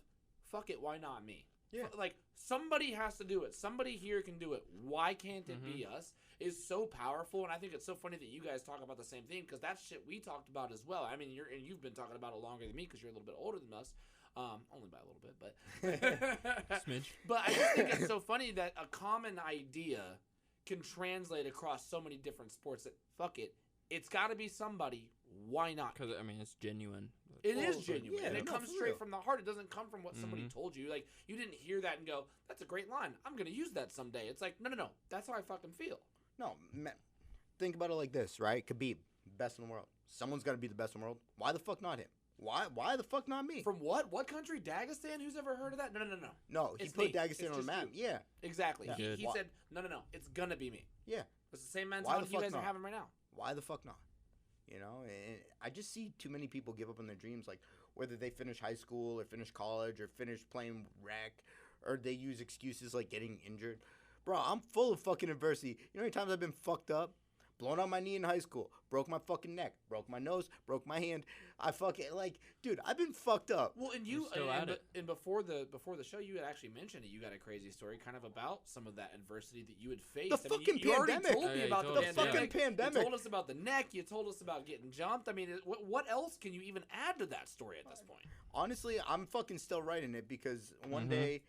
fuck it, why not me? Yeah. Like somebody has to do it. Somebody here can do it. Why can't it be us? Is so powerful, and I think it's so funny that you guys talk about the same thing because that's shit we talked about as well. I mean, you've been talking about it longer than me because you're a little bit older than us. Only by a little bit, but Smidge. But I just think it's so funny that a common idea can translate across so many different sports. That fuck it, it's got to be somebody. Why not? Because I mean, it's genuine. It is genuine, and it comes straight real. from the heart. It doesn't come from what somebody told you. Like you didn't hear that and go, "That's a great line. I'm gonna use that someday." It's like, no. That's how I fucking feel. No, man, think about it like this, right? Khabib, best in the world. Someone's got to be the best in the world. Why the fuck not him? Why the fuck not me? From what? What country? Dagestan? Who's ever heard of that? No. No, he It's put me. Dagestan It's on the just map. you. Yeah. Exactly. Yeah. He said, no. It's gonna be me. Yeah. It's the same mentality you fuck guys not? are having right now. Why the fuck not? You know, and I just see too many people give up on their dreams, like whether they finish high school or finish college or finish playing rec, or they use excuses like getting injured. Bro, I'm full of fucking adversity. You know how many times I've been fucked up? Blown out my knee in high school, broke my fucking neck, broke my nose, broke my hand. I fucking dude, I've been fucked up. Well, and You're still at it. and before the show, you had actually mentioned that you got a crazy story, kind of about some of that adversity that you had faced. The fucking you already pandemic. told me Yeah, about you the told us, pandemic. fucking pandemic. You told us about the neck. You told us about getting jumped. I mean, what else can you even add to that story at this point? Honestly, I'm fucking still writing it because one day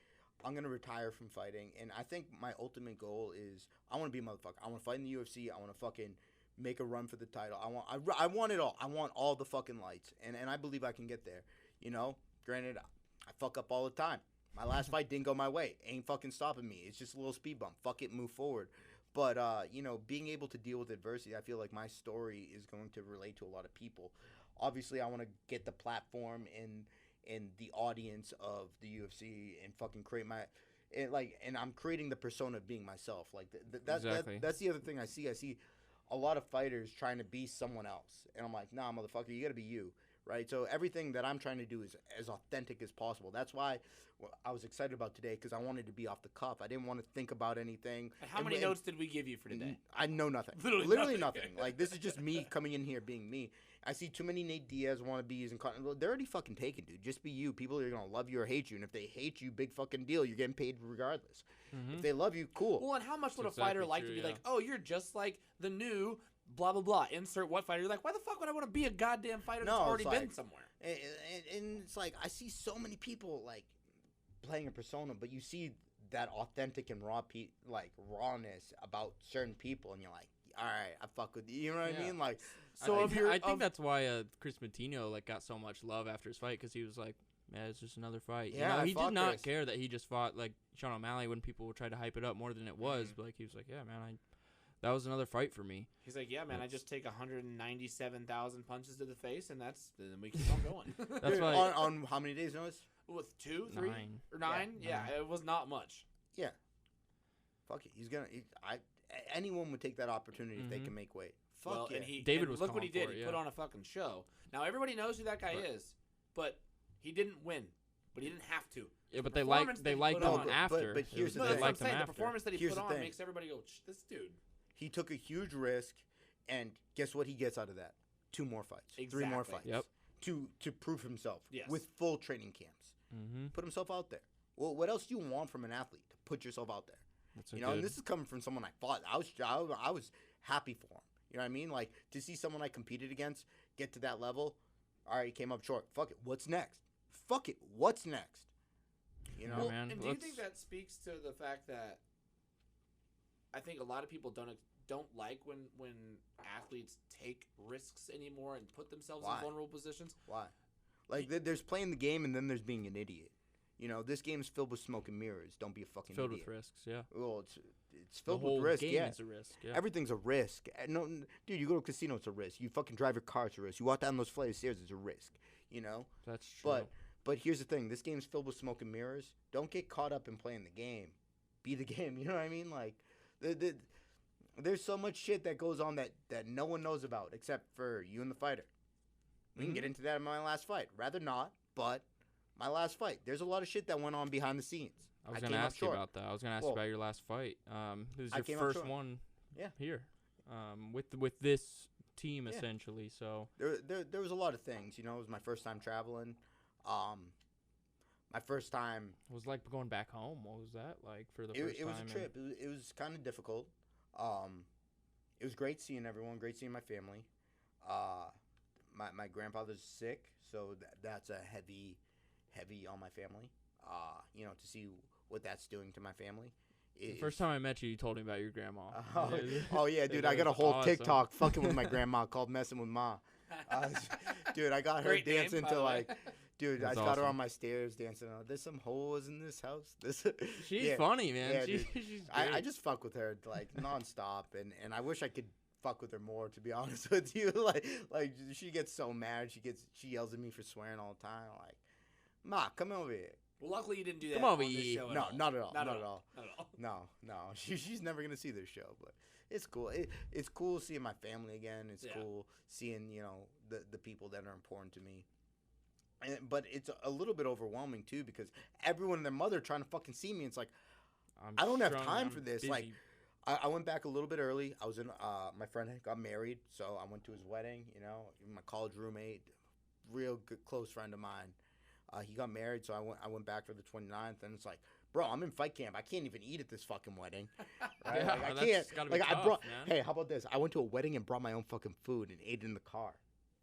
I'm gonna retire from fighting, and I think my ultimate goal is I want to be a motherfucker. I want to fight in the UFC. I want to fucking make a run for the title. I want it all. I want all the fucking lights, and I believe I can get there. You know, granted, I fuck up all the time. My last fight didn't go my way. Ain't fucking stopping me. It's just a little speed bump. Fuck it, move forward. But you know, being able to deal with adversity, I feel like my story is going to relate to a lot of people. Obviously, I want to get the platform and the audience of the UFC and fucking create my. And I'm creating the persona of being myself. Like Exactly. that's the other thing I see. I see a lot of fighters trying to be someone else, and I'm like, nah, motherfucker, you gotta be you, right? So everything that I'm trying to do is as authentic as possible. That's why I was excited about today, because I wanted to be off the cuff. I didn't want to think about anything. And how many notes did we give you for today? I know nothing. Literally nothing. nothing. Like, this is just me coming in here being me. I see too many Nate Diaz wannabes and they're already fucking taken, dude. Just be you. People are gonna love you or hate you, and if they hate you, big fucking deal. You're getting paid regardless. If they love you, cool. Well, and how much would a That's fighter exactly like true, to be yeah. like, oh, you're just like the new blah blah blah. Insert what fighter? You're like, why the fuck would I want to be a goddamn fighter that's No, already it's been like- somewhere? And it's like I see so many people like playing a persona, but you see that authentic and rawness about certain people, and you're like, all right, I fuck with you. You know what I Yeah. mean? Like, So I think that's why Chris Matino got so much love after his fight, because he was like, man, it's just another fight. Yeah, you know, I he fought did not Chris. care that he just fought like Sean O'Malley when people tried to hype it up more than it was. But like he was like, yeah, man, that was another fight for me. He's like, yeah, man, I just take 197,000 punches to the face, and then we keep on going. That's dude, why. on how many days notice? With 2, 3, 9. or 9? Yeah, it was not much. Fuck it. Anyone would take that opportunity if they can make weight. Fuck well, yeah. and David and was look what he calling did. for it, He yeah. put on a fucking show. Now everybody knows who that guy is, but he didn't win. But he didn't have to. Yeah, but The they performance that he liked put him on- but after. here's the No, thing. that's what I'm liked him saying. The after. performance that he Here's put the on thing. makes everybody go, this dude. He took a huge risk, and guess what he gets out of that? 2 more fights, 3 more Exactly. fights. Yep. To prove himself Yes. with full training camps. Mm-hmm. Put himself out there. Well, what else do you want from an athlete? To put yourself out there. That's a You know, good. and this is coming from someone I fought. I was happy for him. You know what I mean? Like, to see someone I competed against get to that level. All right, he came up short. Fuck it. What's next? Fuck it. What's next? You know? Yeah, man. And do you let's- think that speaks to the fact that I think a lot of people don't like when athletes take risks anymore and put themselves Why? in vulnerable positions? Why? Like, there's playing the game, and then there's being an idiot. You know, this game is filled with smoke and mirrors. Don't be a fucking filled idiot. with risks, yeah. Well, it's The filled whole with risk. game Yeah. is a risk, yeah. Everything's a risk. No, dude, you go to a casino, it's a risk. You fucking drive your car, it's a risk. You walk down those flight of stairs, it's a risk. You know? That's true. But here's the thing. This game's filled with smoke and mirrors. Don't get caught up in playing the game. Be the game. You know what I mean? Like, there's so much shit that goes on that no one knows about except for you and the fighter. We can get into that in my last fight. Rather not, but my last fight. There's a lot of shit that went on behind the scenes. I was going to came up ask you short. about that. I was going to ask Well, you about your last fight. It was I your came up first short. one Yeah. here with this team, Yeah. essentially. So There was a lot of things. You know, it was my first time traveling. My first time. it was like going back home. What was that like for the first It was time? a trip. It was kind of difficult. It was great seeing everyone. Great seeing my family. My grandfather's sick, so that's a heavy on my family. You know, to see what that's doing to my family. The first time I met you, you told me about your grandma. Oh yeah, dude! That I got a was whole awesome. TikTok fucking with my grandma called "Messing with Ma." Dude, I got her Great name, dancing by to the way. like, dude, That's I got her awesome. on my stairs dancing. There's some hoes in this house. She's Yeah. funny, man. Yeah, she's I great. just fuck with her like nonstop, and I wish I could fuck with her more. To be honest with you, like she gets so mad. She yells at me for swearing all the time. Like, Ma, come over here. Well, luckily you didn't do that. Come over on this here. show at No, all. not at all. Not Not at at all. all. Not at all. No. She's never gonna see this show, but it's cool. It's cool seeing my family again. It's Yeah. cool seeing the people that are important to me. But it's a little bit overwhelming too because everyone and their mother trying to fucking see me. It's like I don't have time for this. Like, busy. I went back a little bit early. I was in my friend got married, so I went to his wedding. You know, my college roommate, real good close friend of mine. He got married, so I went back for the 29th, and it's like, bro, I'm in fight camp. I can't even eat at this fucking wedding. Right? Yeah, Like, I that's can't. gotta be Like, I tough, brought. man. Hey, how about this? I went to a wedding and brought my own fucking food and ate it in the car.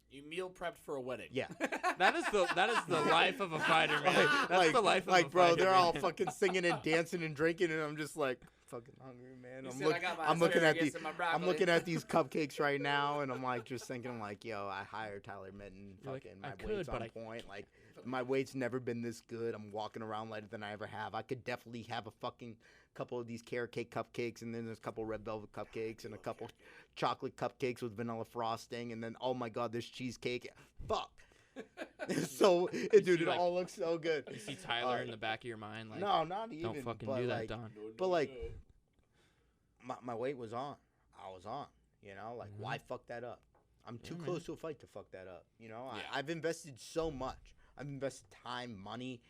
You meal prepped for a wedding. Yeah. That is the life of a fighter, man. That's the life of like, a bro, fighter, they're all man. fucking singing and dancing and drinking, and I'm just like fucking hungry, man. You I'm, said, look, "I got my I'm looking at asparagus the, and my I'm broccoli." looking at these cupcakes right now, and I'm like just thinking, I'm like, yo, I hired Tyler Mitten. You're like, Fucking I my could, weight's but on I point. Like my weight's never been this good. I'm walking around lighter than I ever have. I could definitely have a fucking couple of these carrot cake cupcakes, and then there's a couple red velvet cupcakes, and a couple chocolate cupcakes with vanilla frosting, and then oh my god, there's cheesecake. Fuck. So, dude, it like- all looks so good. You see Tyler in the back of your mind, like, No, not even. don't fucking but do that, like, Don. But like, my weight was on. I was on. You know, like why fuck that up? I'm too Yeah, close to a fight to fuck that up. You know, Yeah. I've invested so much. I've invested time, money,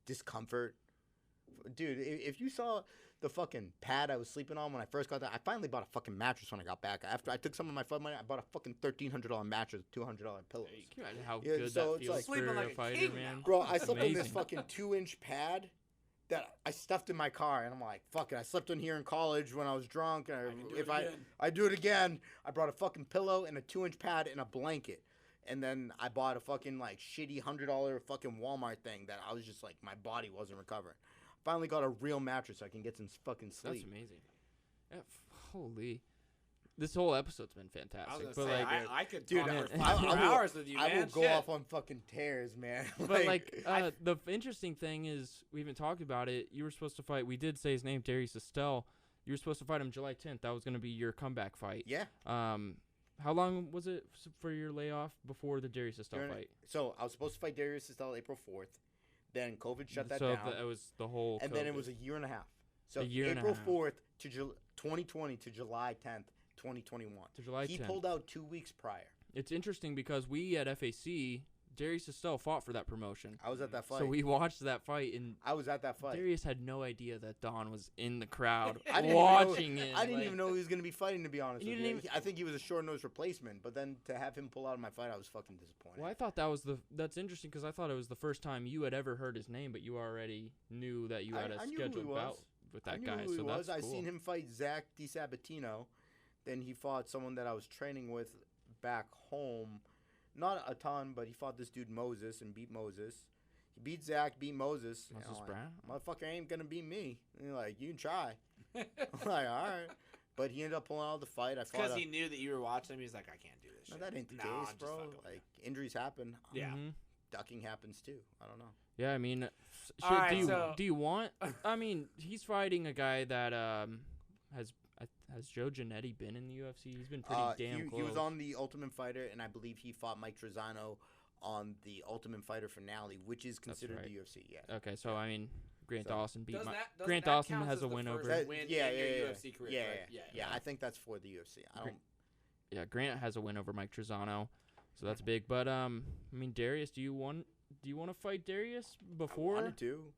discomfort. Dude, if you saw the fucking pad I was sleeping on when I first got there, I finally bought a fucking mattress when I got back. After I took some of my fun money, I bought a fucking $1,300 mattress, $200 pillows. Can you imagine how Yeah, good so that it's feels like- for Sleeping like a a fighter, king man? now. Bro, I That's slept on this amazing. fucking 2-inch pad that I stuffed in my car, and I'm like, fuck it. I slept on here in college when I was drunk. And can do if it I again. I do it again, I brought a fucking pillow and a 2-inch pad and a blanket. And then I bought a fucking like shitty $100 fucking Walmart thing that I was just like my body wasn't recovering. Finally got a real mattress so I can get some fucking sleep. That's amazing. Yeah, holy. This whole episode's been I fantastic. was but gonna say, like, I could Dude, talk I- for I 5 more will- hours with you, I man. will go Shit. off on fucking tears, man. but like the interesting thing is we haven't talked about it. You were supposed to fight. We did say his name, Darius Estelle. You were supposed to fight him July 10th. That was going to be your comeback fight. yeah. How long was it for your layoff before the Darius Estelle fight? So I was supposed to fight Darius Estelle April 4th. Then COVID shut that so down. it was the whole. And then it COVID. was a year and a half. So A year and a April half. 4th to 2020 to July 10th, 2021. To July He 10th. pulled out 2 weeks prior. It's interesting because we at FAC, Darius Estelle fought for that promotion. I was at that fight. So we watched that fight, and I was at that fight. Darius had no idea that Don was in the crowd I didn't watching even it. know, I didn't like- even know he was going to be fighting, to be honest You with didn't you. I think he was a short-nosed replacement, but then to have him pull out of my fight, I was fucking disappointed. Well, I thought that's interesting because I thought it was the first time you had ever heard his name, but you already knew that you had a I knew who he scheduled was. bout with that I knew guy. who he So was. that's I cool. seen him fight Zach DiSabatino. Then he fought someone that I was training with back home. Not a ton, but he fought this dude Moses and beat Moses. He beat Zach, beat Moses. And Moses I'm Brown? like, motherfucker ain't gonna beat me. And you're like, you can try. I'm like, all right. But he ended up pulling out the fight. I Because fought. he knew that you were watching him. He's like, I can't do this No, shit. that ain't the No, case, I'm just bro. fucking with Like injuries happen. Yeah. Mhm. Ducking happens too. I don't know. Yeah, I mean, All right, do you want? I mean, he's fighting a guy that has Joe Giannetti been in the UFC? He's been pretty damn close. He was on the Ultimate Fighter, and I believe he fought Mike Trezano on the Ultimate Fighter finale, which is considered right. the UFC. Yeah. Okay, so I mean, Grant So- Dawson beat Doesn't my that- doesn't Grant that Dawson count has as a the win first over. win yeah, in your yeah, UFC career, yeah, right? yeah, Yeah. I think that's for the UFC. I don't. Yeah, Grant has a win over Mike Trezano, so that's big. But I mean, Darius, do you want to fight Darius I before? wanted to.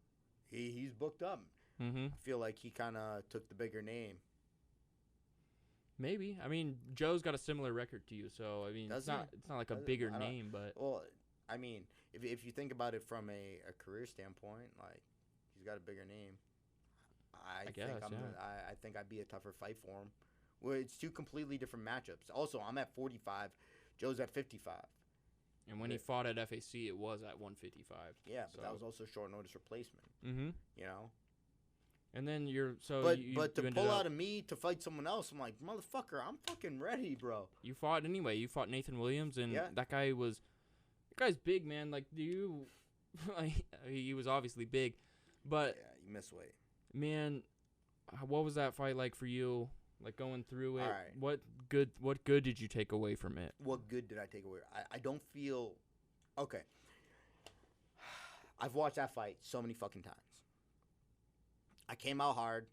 He's booked up. Mm-hmm. I feel like he kind of took the bigger name. Maybe. I mean, Joe's got a similar record to you, so I mean, Does it's not like a Does he? bigger I don't- name, but Well, I mean, if you think about it from a career standpoint, like he's got a bigger name. I guess, think yeah. I think I'd be a tougher fight for him. Well, it's two completely different matchups. Also, I'm at 45. Joe's at 55. and when he fought at FAC, it was at 155. Yeah, but so. that was also short notice replacement. Mm-hmm. You know. And then you're so But you, but you to ended pull up, out of me to fight someone else, I'm like, motherfucker, I'm fucking ready, bro. you fought anyway. You fought Nathan Williams, and Yeah. that guy's big, man. Like, do you? Like, he was obviously big, but Yeah, you miss weight. man, what was that fight like for you? Like going through it. All right. What good did you take away from it? What good did I take away? I don't feel okay. I've watched that fight so many fucking times. I came out hard,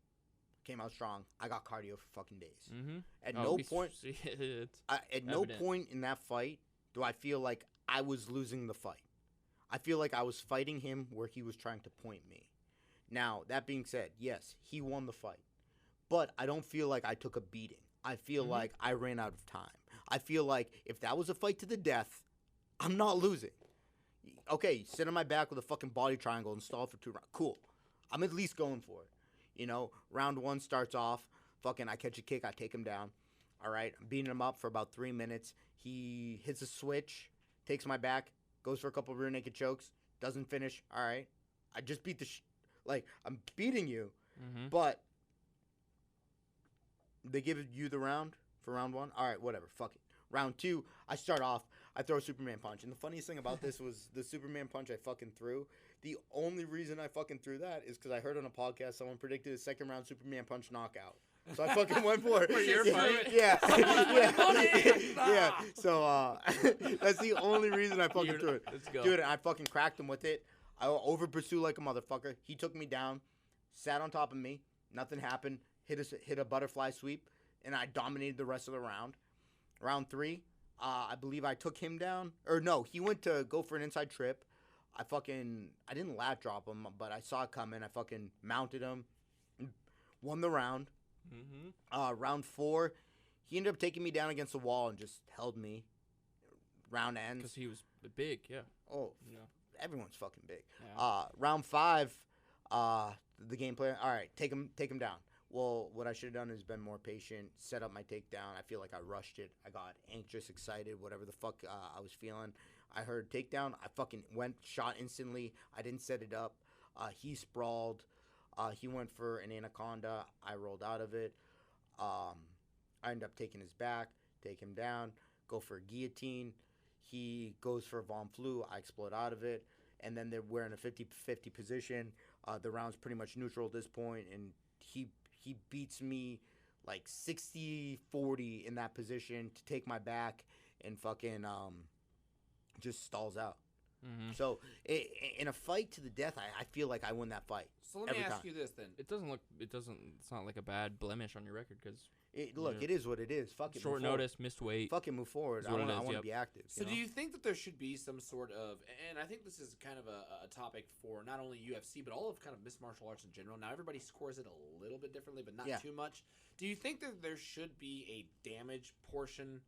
came out strong. I got cardio for fucking days. Mm-hmm. At no point, it's at no evident. point in that fight do I feel like I was losing the fight. I feel like I was fighting him where he was trying to point me. Now, that being said, yes, he won the fight. But I don't feel like I took a beating. I feel like I ran out of time. I feel like if that was a fight to the death, I'm not losing. Okay, sit on my back with a fucking body triangle and stall for 2 rounds. Cool. I'm at least going for it. You know, round 1 starts off. Fucking, I catch a kick. I take him down. All right. I'm beating him up for about 3 minutes. He hits a switch, takes my back, goes for a couple rear naked chokes, doesn't finish. All right. I just beat I'm beating you, but they give you the round for round 1. All right, whatever. Fuck it. Round 2, I start off. I throw a Superman punch. And the funniest thing about this was the Superman punch I fucking threw. The only reason I fucking threw that is because I heard on a podcast someone predicted a second round Superman punch knockout. So I fucking went for it. For your fight? Yeah. Yeah. So that's the only reason I fucking threw it. Let's go. Dude, I fucking cracked him with it. I over pursued like a motherfucker. He took me down, sat on top of me. Nothing happened. Hit a butterfly sweep, and I dominated the rest of the round. Round 3, I believe I took him down. Or no, he went to go for an inside trip. I didn't lat drop him, but I saw it coming. I fucking mounted him, won the round. Round 4, he ended up taking me down against the wall and just held me. Round ends. Because he was big, yeah. Oh, Yeah. everyone's fucking big. Yeah. Round 5, the game plan. All right, take him down. Well, what I should have done is been more patient, set up my takedown. I feel like I rushed it. I got anxious, excited, whatever the fuck I was feeling. I heard takedown. I fucking shot instantly. I didn't set it up. He sprawled. He went for an anaconda. I rolled out of it. I ended up taking his back, take him down, go for a guillotine. He goes for a Von Flu. I explode out of it. And then we're in a 50-50 position. The round's pretty much neutral at this point, and he beats me like 60-40 in that position to take my back and fucking just stalls out. Mm-hmm. So in a fight to the death, I feel like I win that fight. So let me every ask time. you this then. It's not like a bad blemish on your record because Look, it is what it is. Fuck it. short notice, missed weight. Fucking move forward. I want to be active. So do you think that there should be some sort of, and I think this is kind of a topic for not only UFC, but all of kind of mixed martial arts in general. Now, everybody scores it a little bit differently, but not too much. Do you think that there should be a damage portion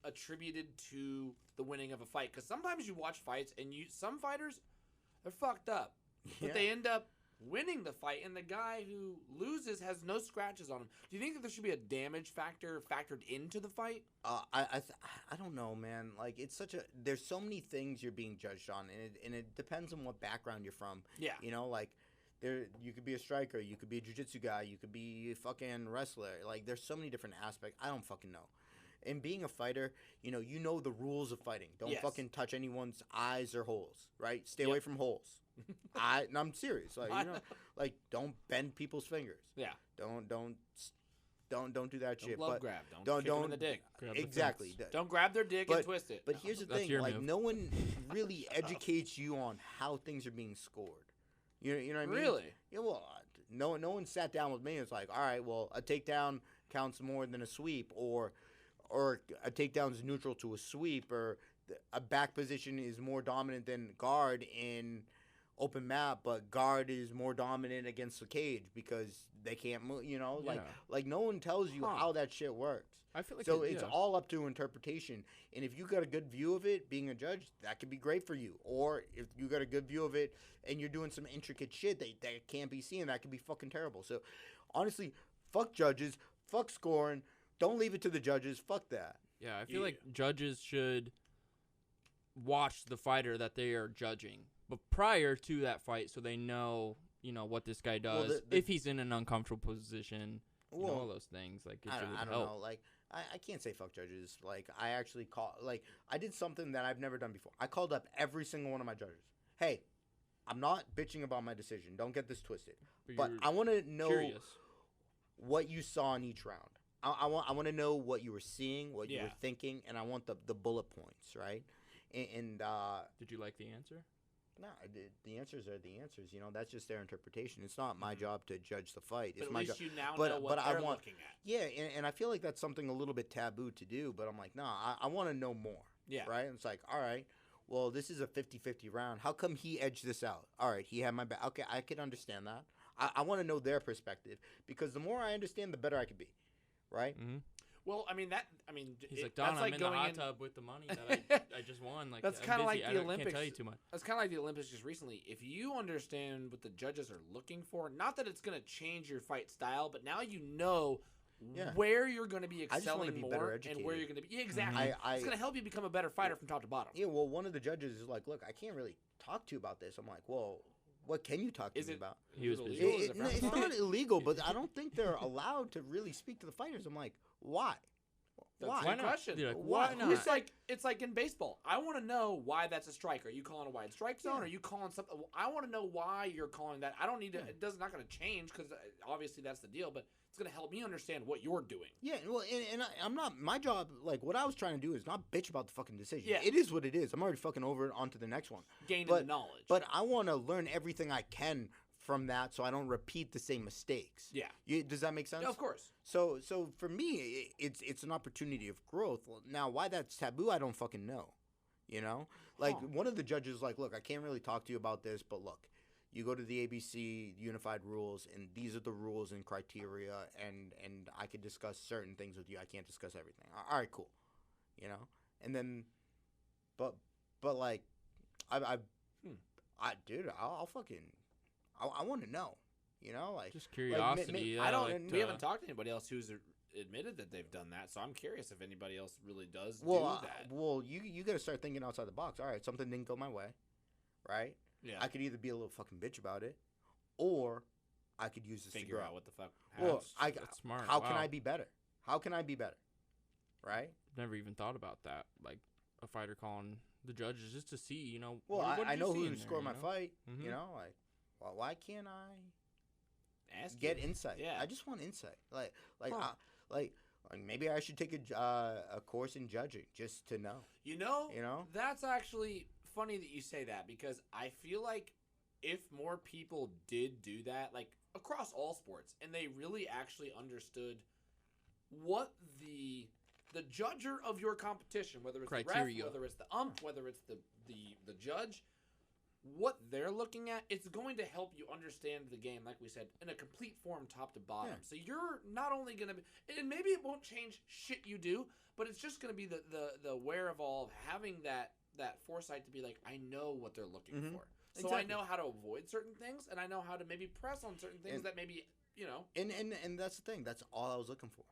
attributed to the winning of a fight? Because sometimes you watch fights and some fighters, they're fucked up, but they end up winning the fight, and the guy who loses has no scratches on him. Do you think that there should be a damage factor factored into the fight? I don't know, man. Like, it's there's so many things you're being judged on, and it depends on what background you're from. Yeah. You know, like, you could be a striker, you could be a jiu-jitsu guy, you could be a fucking wrestler. Like, there's so many different aspects. I don't fucking know. And being a fighter, you know the rules of fighting. Don't fucking touch anyone's eyes or holes, right? Stay away from holes. I'm serious. Like, like, don't bend people's fingers. Yeah. Don't do that shit. Glove grab. Don't kick them in the dick. Exactly. Don't grab their dick and twist it. But here's the thing, like, no one really educates you on how things are being scored. You know what I mean? Really? Yeah. Well, no one sat down with me and was like, all right, well, a takedown counts more than a sweep, or a takedown is neutral to a sweep, or a back position is more dominant than guard in open mat, but guard is more dominant against the cage because they can't move. Like no one tells you how that shit works. I feel like it's all up to interpretation. And if you got a good view of it, being a judge, that could be great for you. Or if you got a good view of it and you're doing some intricate shit that can't be seen, that could be fucking terrible. So honestly, fuck judges, fuck scoring. Don't leave it to the judges. Fuck that. Yeah, I feel like judges should watch the fighter that they are judging, but prior to that fight, so they know, what this guy does. Well, if he's in an uncomfortable position, all those things. Like, I don't know. Like, I can't say fuck judges. Like, I actually I did something that I've never done before. I called up every single one of my judges. Hey, I'm not bitching about my decision. Don't get this twisted. But I want to know what you saw in each round. I want to know what you were seeing, what you were thinking, and I want the bullet points, right? And did you like the answer? No, the answers are the answers. That's just their interpretation. It's not my job to judge the fight. It's but my at least job. You now know what they're looking at. Yeah, and I feel like that's something a little bit taboo to do, but I'm like, no, I want to know more. Yeah. Right? And it's like, all right, well, this is a 50-50 round. How come he edged this out? All right, he had my back. Okay, I can understand that. I want to know their perspective, because the more I understand, the better I can be. Right? Mm-hmm. Well, he's like, Don, I'm in the hot tub with the money that I just won. Like, that's kind of like the Olympics. I can't tell you too much. That's kind of like the Olympics just recently. If you understand what the judges are looking for, not that it's going to change your fight style, but now you know where you're going to be excelling more and where you're going to be. Yeah, exactly. It's going to help you become a better fighter from top to bottom. Yeah, well, one of the judges is like, look, I can't really talk to you about this. I'm like, well, what can you talk to me about? He was busy. It's not illegal, but I don't think they're allowed to really speak to the fighters. I'm like, why? Why not? Question. Like, why not? It's like in baseball. I want to know why that's a strike. Are you calling a wide strike zone? Are you calling something? I want to know why you're calling that. I don't need to. It's not going to change because obviously that's the deal. But it's going to help me understand what you're doing. Yeah. Well, and I'm not. My job, like what I was trying to do, is not bitch about the fucking decision. Yeah. It is what it is. I'm already fucking over on to the next one. Gaining the knowledge. But I want to learn everything I can from that, so I don't repeat the same mistakes. Yeah. Does that make sense? Yeah, of course. So for me, it's an opportunity of growth. Now, why that's taboo, I don't fucking know. Like one of the judges, like, look, I can't really talk to you about this, but look, you go to the ABC Unified Rules, and these are the rules and criteria, and I could discuss certain things with you. I can't discuss everything. All right, cool. And then, but like, dude, I'll fucking. I want to know, like just curiosity. Like, we haven't talked to anybody else who's admitted that they've done that, so I'm curious if anybody else really does do that. Well, you got to start thinking outside the box. All right, something didn't go my way, right? Yeah. I could either be a little fucking bitch about it, or I could use this to figure grow. out what the fuck. Well, that's smart. How can I be better? How can I be better? Right? Never even thought about that. Like a fighter calling the judges just to see, Well, what I know who to score my fight. Mm-hmm. Like. Well, why can't I get insight? Yeah, I just want insight. Like maybe I should take a course in judging just to know. That's actually funny that you say that because I feel like if more people did do that, like across all sports, and they really actually understood what the judger of your competition, whether it's Criteria. the ref, whether it's the ump, whether it's the judge, what they're looking at, it's going to help you understand the game, like we said, in a complete form, top to bottom. Yeah. So you're not only going to be, and maybe it won't change shit you do, but it's just going to be the wherewithal of having that foresight to be like, I know what they're looking for. So Exactly. I know how to avoid certain things, and I know how to maybe press on certain things that maybe, And that's the thing. That's all I was looking for.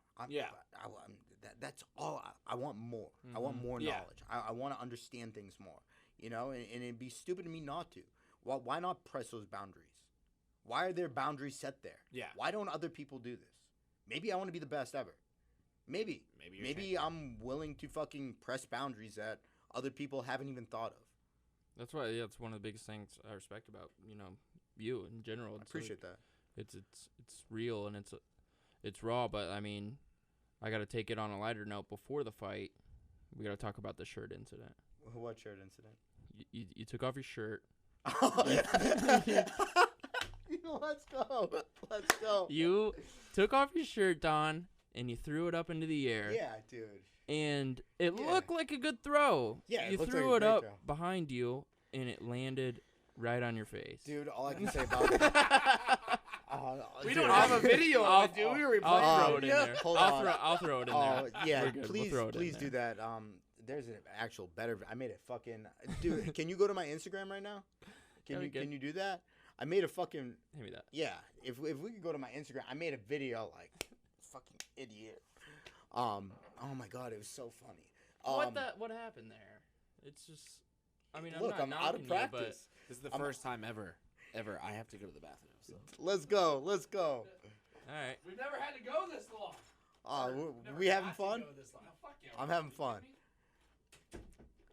That's all. I want more. I want more knowledge. I want to understand things more. And it'd be stupid of me not to. Why not press those boundaries? Why are there boundaries set there? Yeah. Why don't other people do this? Maybe I want to be the best ever. Maybe I'm willing to fucking press boundaries that other people haven't even thought of. That's why. Yeah, it's one of the biggest things I respect about you in general. I appreciate that. It's real and it's raw. But I mean, I got to take it on a lighter note. Before the fight, we got to talk about the shirt incident. What shirt incident? You took off your shirt. Let's go. Let's go. You took off your shirt, Don, and you threw it up into the air. Yeah, dude. And it looked like a good throw. Yeah, you threw like it up throw. behind you, and it landed right on your face. Dude, all I can say about it. We don't have a video of it, dude. We were I'll throw it in there. Hold on. I'll throw it in there. Yeah, We're good. please, We'll throw it in please there. do that. There's an actual better. I made it fucking. Dude, can you go to my Instagram right now? Can you do that? I made a fucking. Give me that. Yeah, if we could go to my Instagram, I made a video like fucking idiot. Oh my god, it was so funny. What happened there? It's just. I mean, look, I'm not I'm out of knocking you, practice. This is the first time ever I have to go to the bathroom. So. Let's go. but all right. We've never had to go this long. We having fun? Fuck yeah, I'm having fun.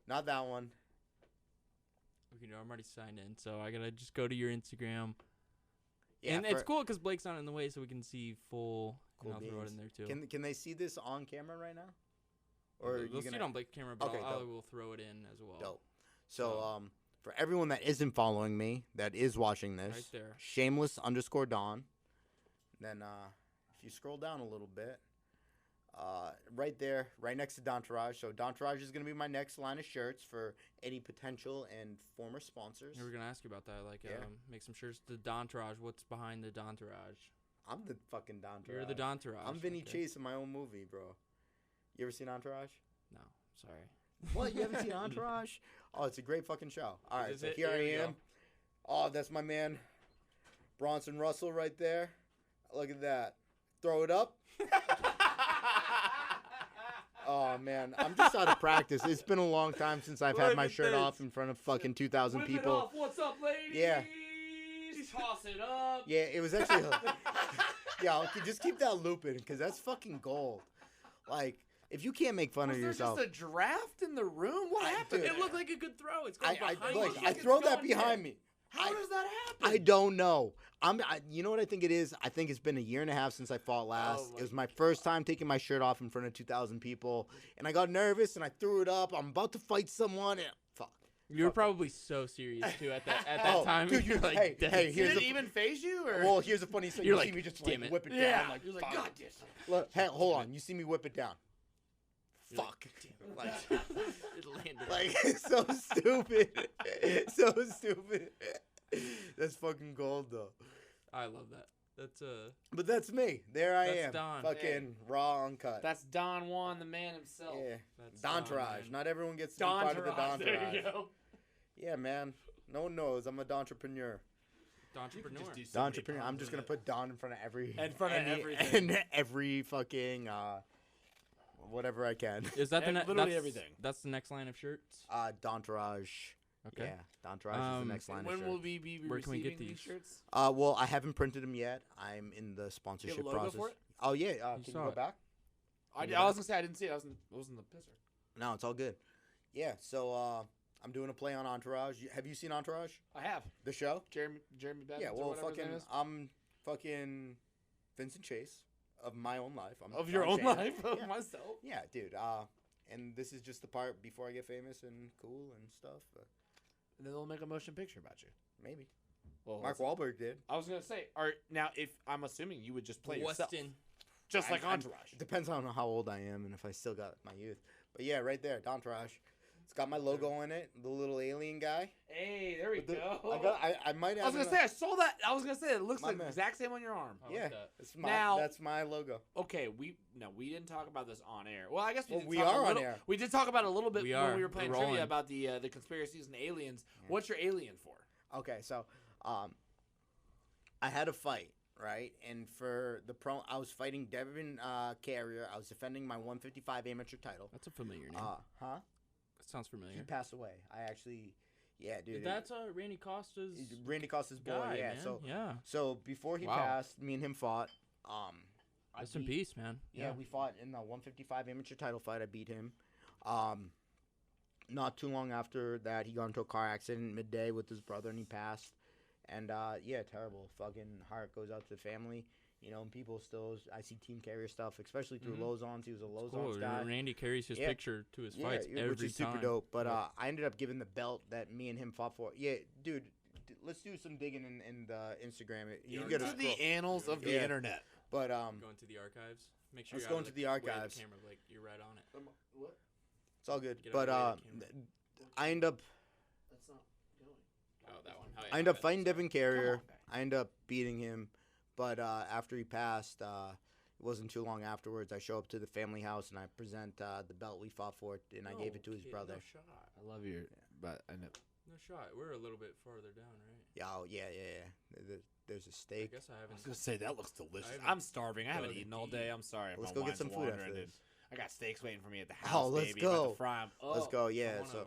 Not that one. I'm already signed in, so I gotta just go to your Instagram. Yeah, and it's cool because Blake's not in the way, so we can see full. Cool and I'll throw it beans. in there too. Can they see this on camera right now? Or They'll see it on Blake's camera, but Okay, I dope. will throw it in as well. Dope. So for everyone that isn't following me, that is watching this, Right there. Shameless_Don. Then if you scroll down a little bit, right there, right next to Dontourage. So Dontourage is gonna be my next line of shirts for any potential and former sponsors. We were gonna ask you about that. Like, Yeah. make some shirts. The Dontourage. What's behind the Dontourage? I'm the fucking Dontourage. You're the Dontourage. I'm Vinny okay. Chase in my own movie, bro. You ever seen Entourage? No, sorry. What? You haven't seen Entourage? Oh, it's a great fucking show. All right, Is so it? here There I we am. go. Oh, that's my man, Bronson Russell right there. Look at that. Throw it up. Oh, man. I'm just out of practice. It's been a long time since I've had Look my at shirt this. off in front of fucking 2,000 Whip it people. off. What's up, ladies? Yeah. Toss it up. Yeah, it was actually. Yeah, okay, just keep that looping because that's fucking gold. Like, if you can't make fun Was of there yourself. just a draft in the room? What happened? dude, It looked like a good throw. It's going behind look, you. I throw that behind me. How does that happen? I don't know. You know what I think it is? I think it's been a year and a half since I fought last. Oh It was my first time taking my shirt off in front of 2,000 people, and I got nervous and I threw it up. I'm about to fight someone. And, fuck. You were probably so serious too at that time. Dude, You're like, hey, dead. hey, here's Did a it even phase you? Or? well, here's a funny thing. You're You like, see me just damn like it. whip it Yeah. down. Like, You're like, fuck. God, this. Look, hey, hold on. You see me whip it down. You're Fuck. like, Like, it landed. like so stupid. So stupid. That's fucking gold, though. I love that. That's But that's me. There I That's am. Don. Fucking raw uncut. That's Don Juan, the man himself. Yeah. that's Dontourage. man. Not everyone gets to be part of the Dontourage. There you Dontourage. go. Yeah, man. No one knows. I'm a Dontrepreneur. Entrepreneur. Dontrepreneur. I'm just gonna put Don in front of every. In front of any- everything. and every fucking whatever I can. Is that the Literally that's, everything. That's the next line of shirts. Dontourage. Okay. Yeah, Dontourage is the next line When of will shirts. we be Where can we receiving get these these? shirts? Well, I haven't printed them yet. I'm in the You sponsorship have a logo process. for it? Oh yeah. Can you saw go it. back? I you was gonna say I didn't see it. I was in the pisser. No, it's all good. Yeah. So I'm doing a play on Entourage. Have you seen Entourage? I have The show? Jeremy Bevins Yeah. or Well, whatever his name fucking, is. I'm fucking Vincent Chase of my own life. I'm Of your Don own Shainis. life, of Yeah. myself. Yeah, dude. And this is just the part before I get famous and cool and stuff. and then they'll make a motion picture about you. Maybe. Well, Mark Wahlberg did. I was gonna say, now if I'm assuming you would just play yourself, Weston. just like Entourage. It depends on how old I am and if I still got my youth. But yeah, right there, Entourage. It's got my logo in it, the little alien guy. Hey, there we go. I might have. I was gonna say I saw that. I was gonna say it looks like the exact same on your arm. Yeah, like that's my logo. Okay, we didn't talk about this on air. Well, I guess we are on air. We did talk about it a little bit when we were playing We're trivia about the conspiracies and aliens. Yeah. What's your alien for? Okay, so I had a fight, right? And for the I was fighting Devin Carrier. I was defending my 155 amateur title. That's a familiar name. Huh? That sounds familiar. He passed away. I actually, yeah, dude. That's Randy Costa's boy. guy, Yeah. Man. So before he passed, me and him fought. Rest in peace, man. Yeah, we fought in the 155 amateur title fight. I beat him. Not too long after that, he got into a car accident midday with his brother, and he passed. And yeah, terrible. Fucking heart goes out to the family. You know, and people still, I see Team Carrier stuff, especially through Lozons. He was a Lozons guy. Randy carries his picture to his fights every which is time. super dope. But I ended up giving the belt that me and him fought for. Yeah, dude, let's do some digging in the Instagram. You get into the annals of the internet. But going to the archives. Make sure let's go into the archives. The camera, like you're right on it. What? It's all good. But I end up. That's not going. Oh, that one. Oh, yeah, I end up fighting Devin Carrier. I end up beating him. But after he passed, it wasn't too long afterwards. I show up to the family house and I present the belt we fought for, and I gave it to his brother. No shot. I love your, but I know. No shot. We're a little bit farther down, right? Yeah. There's a steak. I guess I haven't. I was gonna say that looks delicious. I'm starving. I haven't eaten all day. I'm sorry. Let's go get some food after this. I got steaks waiting for me at the house. Oh, let's go. Let's go. Yeah. So.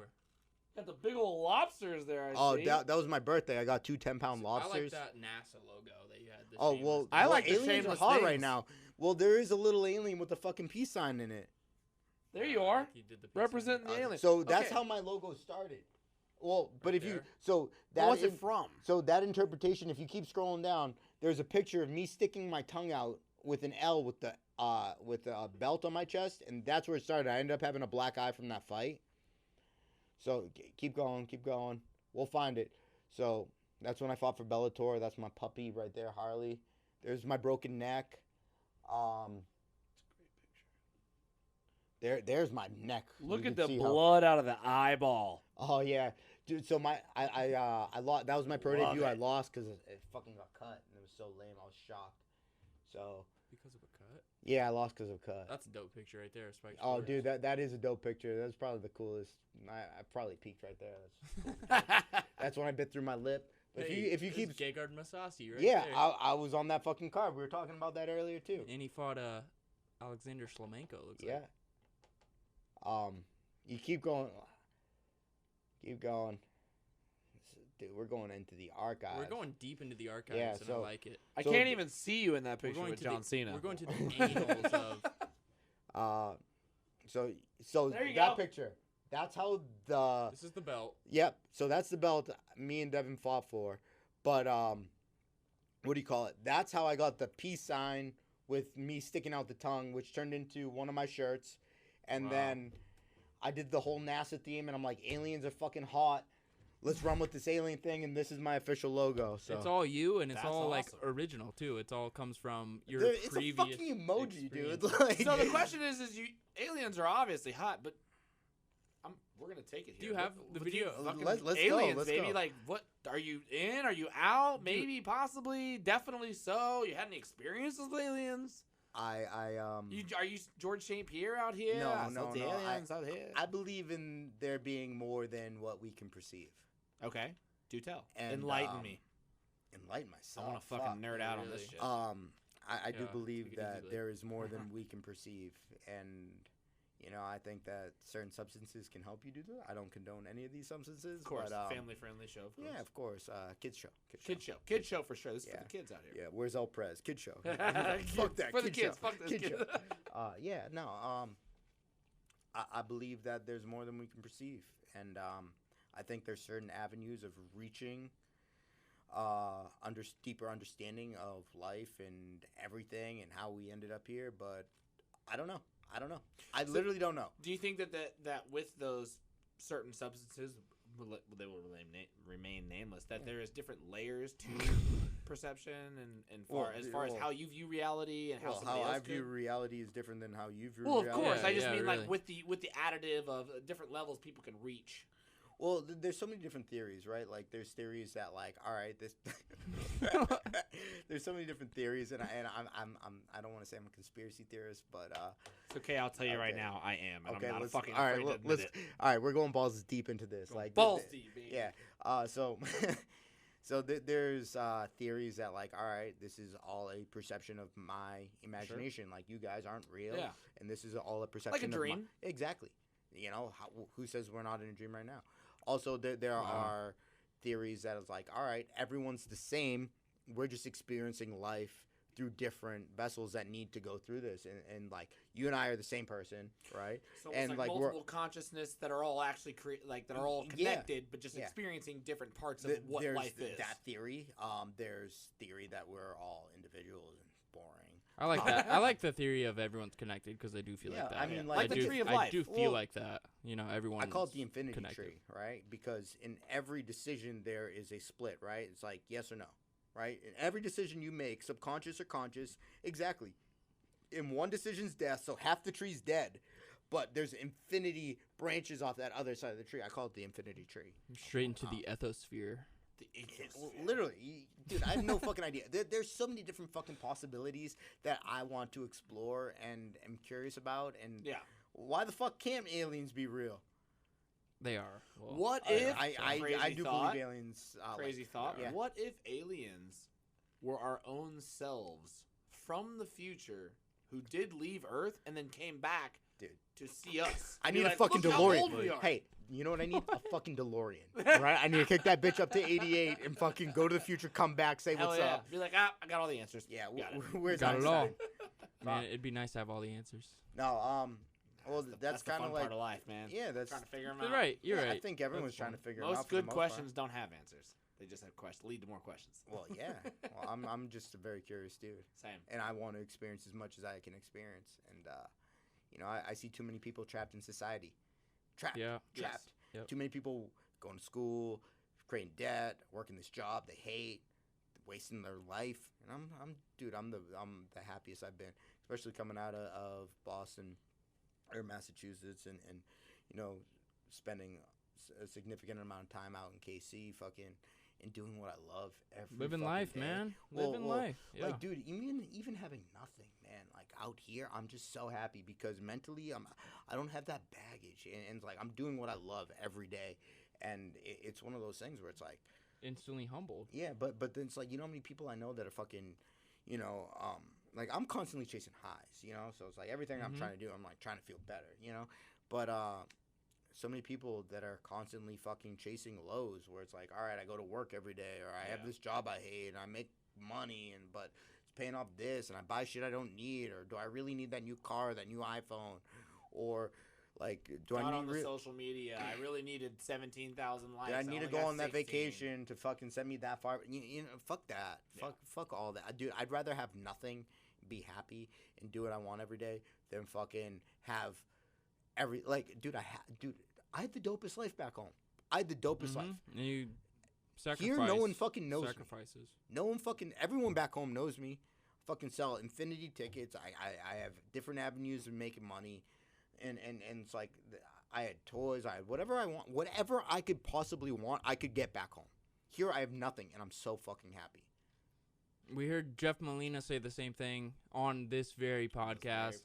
Got the big old lobsters there. I see. That was my birthday. I got 2 10-pound lobsters. I like that NASA logo that you had. I like the aliens Shameless are hot things right now. Well, there is a little alien with a fucking peace sign in it. There you are. Representing the alien. So that's how my logo started. Well, but right if there. you so that what's it from? So that interpretation, if you keep scrolling down, there's a picture of me sticking my tongue out with an L with a belt on my chest, and that's where it started. I ended up having a black eye from that fight. So keep going. We'll find it. So that's when I fought for Bellator. That's my puppy right there, Harley. There's my broken neck. There's my neck. Look at the blood out of the eyeball. Oh yeah, dude. So I lost. That was my pro debut. I lost because it fucking got cut, and it was so lame. I was shocked. So because of a cut. Yeah, I lost because of a cut. That's a dope picture right there, Spike. Oh, dude, that is a dope picture. That's probably the coolest. I probably peaked right there. That's cool. That's when I bit through my lip. But hey, if you keep Gegard Masasi, right? Yeah, there. I was on that fucking card. We were talking about that earlier too. And he fought Alexander Shlemenko. Looks like. You keep going. Dude, we're going into the archives. We're going deep into the archives, and I like it. I can't even see you in that picture with John Cena. We're going to the annals of. So that picture. That's how the. This is the belt. Yep. So that's the belt me and Devin fought for, but what do you call it? That's how I got the peace sign with me sticking out the tongue, which turned into one of my shirts, and then I did the whole NASA theme, and I'm like, aliens are fucking hot. Let's run with this alien thing, and this is my official logo. So it's all you, and it's all like original too. It all comes from your it's previous. It's a fucking emoji, experience. dude. Like, so the question is aliens are obviously hot, but we're gonna take it here. Do you have the video? Let's aliens, go. Let's baby. go. Like, what are you in? Are you out? Maybe, possibly, definitely so. You had any experiences with aliens? Are you George St. Pierre out here? No. Aliens out here. I believe in there being more than what we can perceive. Okay, do tell. And, enlighten me. Enlighten myself. I want to fucking nerd out on this shit. I do believe that there is more than we can perceive, and I think that certain substances can help you do that. I don't condone any of these substances. Of course, but, family-friendly show. Of course. Yeah, of course. Kids show. Kid show for sure. This is for the kids out here. Yeah, where's El Prez? Kid show. Fuck that. For the kids. Fuck this kid. I believe that there's more than we can perceive, and I think there's certain avenues of reaching deeper understanding of life and everything and how we ended up here, but I don't know. I literally don't know. Do you think that with those certain substances, they will remain nameless. That there is different layers to perception and far as how you view reality and how somebody else I view reality is different than how you view reality. reality. Well, of course, I just mean really. like with the additive of different levels people can reach. Well, there's so many different theories, right? Like, there's theories that, like, all right, this. There's so many different theories, and I don't want to say I'm a conspiracy theorist, but It's okay. I'll tell you right now, I am, and okay, I'm not fucking all right, afraid to admit it. all right, we're going balls deep into this, like balls deep, baby. Yeah. So. So there's theories that, like, all right, this is all a perception of my imagination. Sure. Like, you guys aren't real, and this is all a perception. Like a dream. Exactly. You know, who says we're not in a dream right now? Also, there are theories that is like, all right, everyone's the same. We're just experiencing life through different vessels that need to go through this, and like, you and I are the same person, right? So it's like multiple consciousness that are all actually that are all connected, but just experiencing different parts of what life is. That theory. There's theory that we're all individuals and boring. I like that. I like the theory of everyone's connected because I do feel like that. I mean, like the tree of life. I do feel like that. You know, everyone. I call it the infinity connected. tree, right? Because in every decision there is a split, right? It's like yes or no, right? In every decision you make, subconscious or conscious, exactly. In one decision's death, so half the tree's dead, but there's infinity branches off that other side of the tree. I call it the infinity tree. Straight into the ethosphere. Literally, dude, I have no fucking idea. There's so many different fucking possibilities that I want to explore and am curious about. And why the fuck can't aliens be real? They are. Well, what if I do believe aliens? Crazy thought. Yeah. What if aliens were our own selves from the future who did leave Earth and then came back, dude, to see us? I need a fucking DeLorean. Hey, you know what I need? A fucking DeLorean. Right? I need to kick that bitch up to 88 and fucking go to the future, come back, say what's up. Be like, I got all the answers. Yeah, where's got it all? Man, it'd be nice to have all the answers. No, well, that's kind of like part of life, man. Yeah, that's trying to figure them out. You're right. You're right. I think everyone's trying to figure them out. Most good questions don't have answers. They just have questions. Lead to more questions. Well, yeah. Well, I'm just a very curious dude. Same. And I want to experience as much as I can experience. And you know, I see too many people trapped in society. Trapped. Yeah. Trapped. Yes. Yep. Too many people going to school, creating debt, working this job they hate, wasting their life. And I'm the happiest I've been, especially coming out of Boston or Massachusetts, and you know, spending a significant amount of time out in KC, fucking, and doing what I love every living fucking life, day. man. Living life. Yeah. Like, dude, even having nothing, man. Like, out here, I'm just so happy because mentally, I don't have that baggage, and it's like I'm doing what I love every day, and it's one of those things where it's like instantly humbled. Yeah, but then it's like, you know how many people I know that are fucking, you know, like, I'm constantly chasing highs, you know, so it's like everything I'm trying to do, I'm like trying to feel better, you know, but so many people that are constantly fucking chasing lows where it's like, all right, I go to work every day, or I have this job I hate, and I make money, but it's paying off this, and I buy shit I don't need, or do I really need that new car, that new iPhone, or like, do I need on the social media? I really needed 17,000 likes. Do I need to go on that vacation to fucking send me that far? You know, fuck that. Yeah. Fuck all that, dude. I'd rather have nothing, be happy, and do what I want every day than fucking have dude. I had the dopest life back home. I had the dopest life. And you sacrifice. Here, no one fucking knows sacrifices. Me. No one fucking. Everyone back home knows me. Fucking sell infinity tickets. I have different avenues of making money. And it's like, I had toys, I had whatever I want, whatever I could possibly want, I could get back home. Here I have nothing, and I'm so fucking happy. We heard Jeff Molina say the same thing on this very podcast.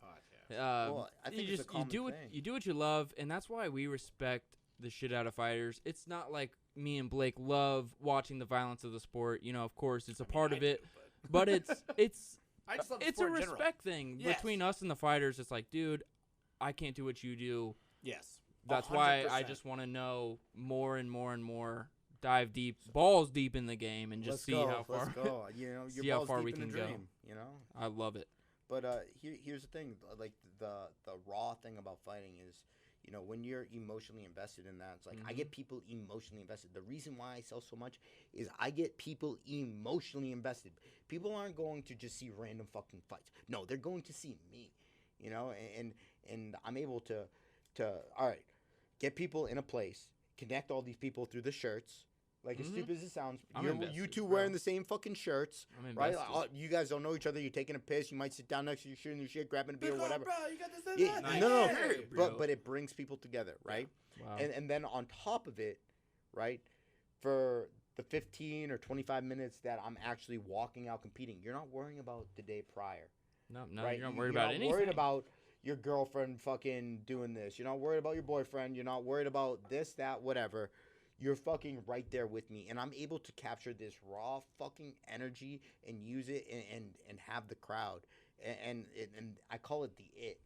Well, I think it's a common thing. You do what you love, and that's why we respect the shit out of fighters. It's not like me and Blake love watching the violence of the sport. You know, of course, it's a part of it, but it's I just love the it's sport a in respect thing between us and the fighters. It's like, dude, I can't do what you do. Yes. That's 100%. why I just want to know more and more and more. Dive deep, balls deep in the game, and just how far. Let's go. You know, see how far we can go. You know, I love it. But here's the thing. Like, the raw thing about fighting is, you know, when you're emotionally invested in that, it's like, I get people emotionally invested. The reason why I sell so much is I get people emotionally invested. People aren't going to just see random fucking fights. No, they're going to see me. You know, and I'm able to all right, get people in a place, connect all these people through the shirts. Like, as stupid as it sounds, I'm you invested, two bro. wearing the same fucking shirts, I'm right? invested. You guys don't know each other. You're taking a piss. You might sit down next to you, shooting your shit, grabbing a beer, Big whatever. bro, you got this and Yeah, that. no, Hey, bro. but it brings people together, right? Wow. And then on top of it, right, for the 15 or 25 minutes that I'm actually walking out competing, you're not worrying about the day prior. No, Right? you're not worried about anything. You're not worried about your girlfriend fucking doing this. You're not worried about your boyfriend. You're not worried about this, that, whatever. You're fucking right there with me. And I'm able to capture this raw fucking energy and use it and have the crowd. And I call it the it.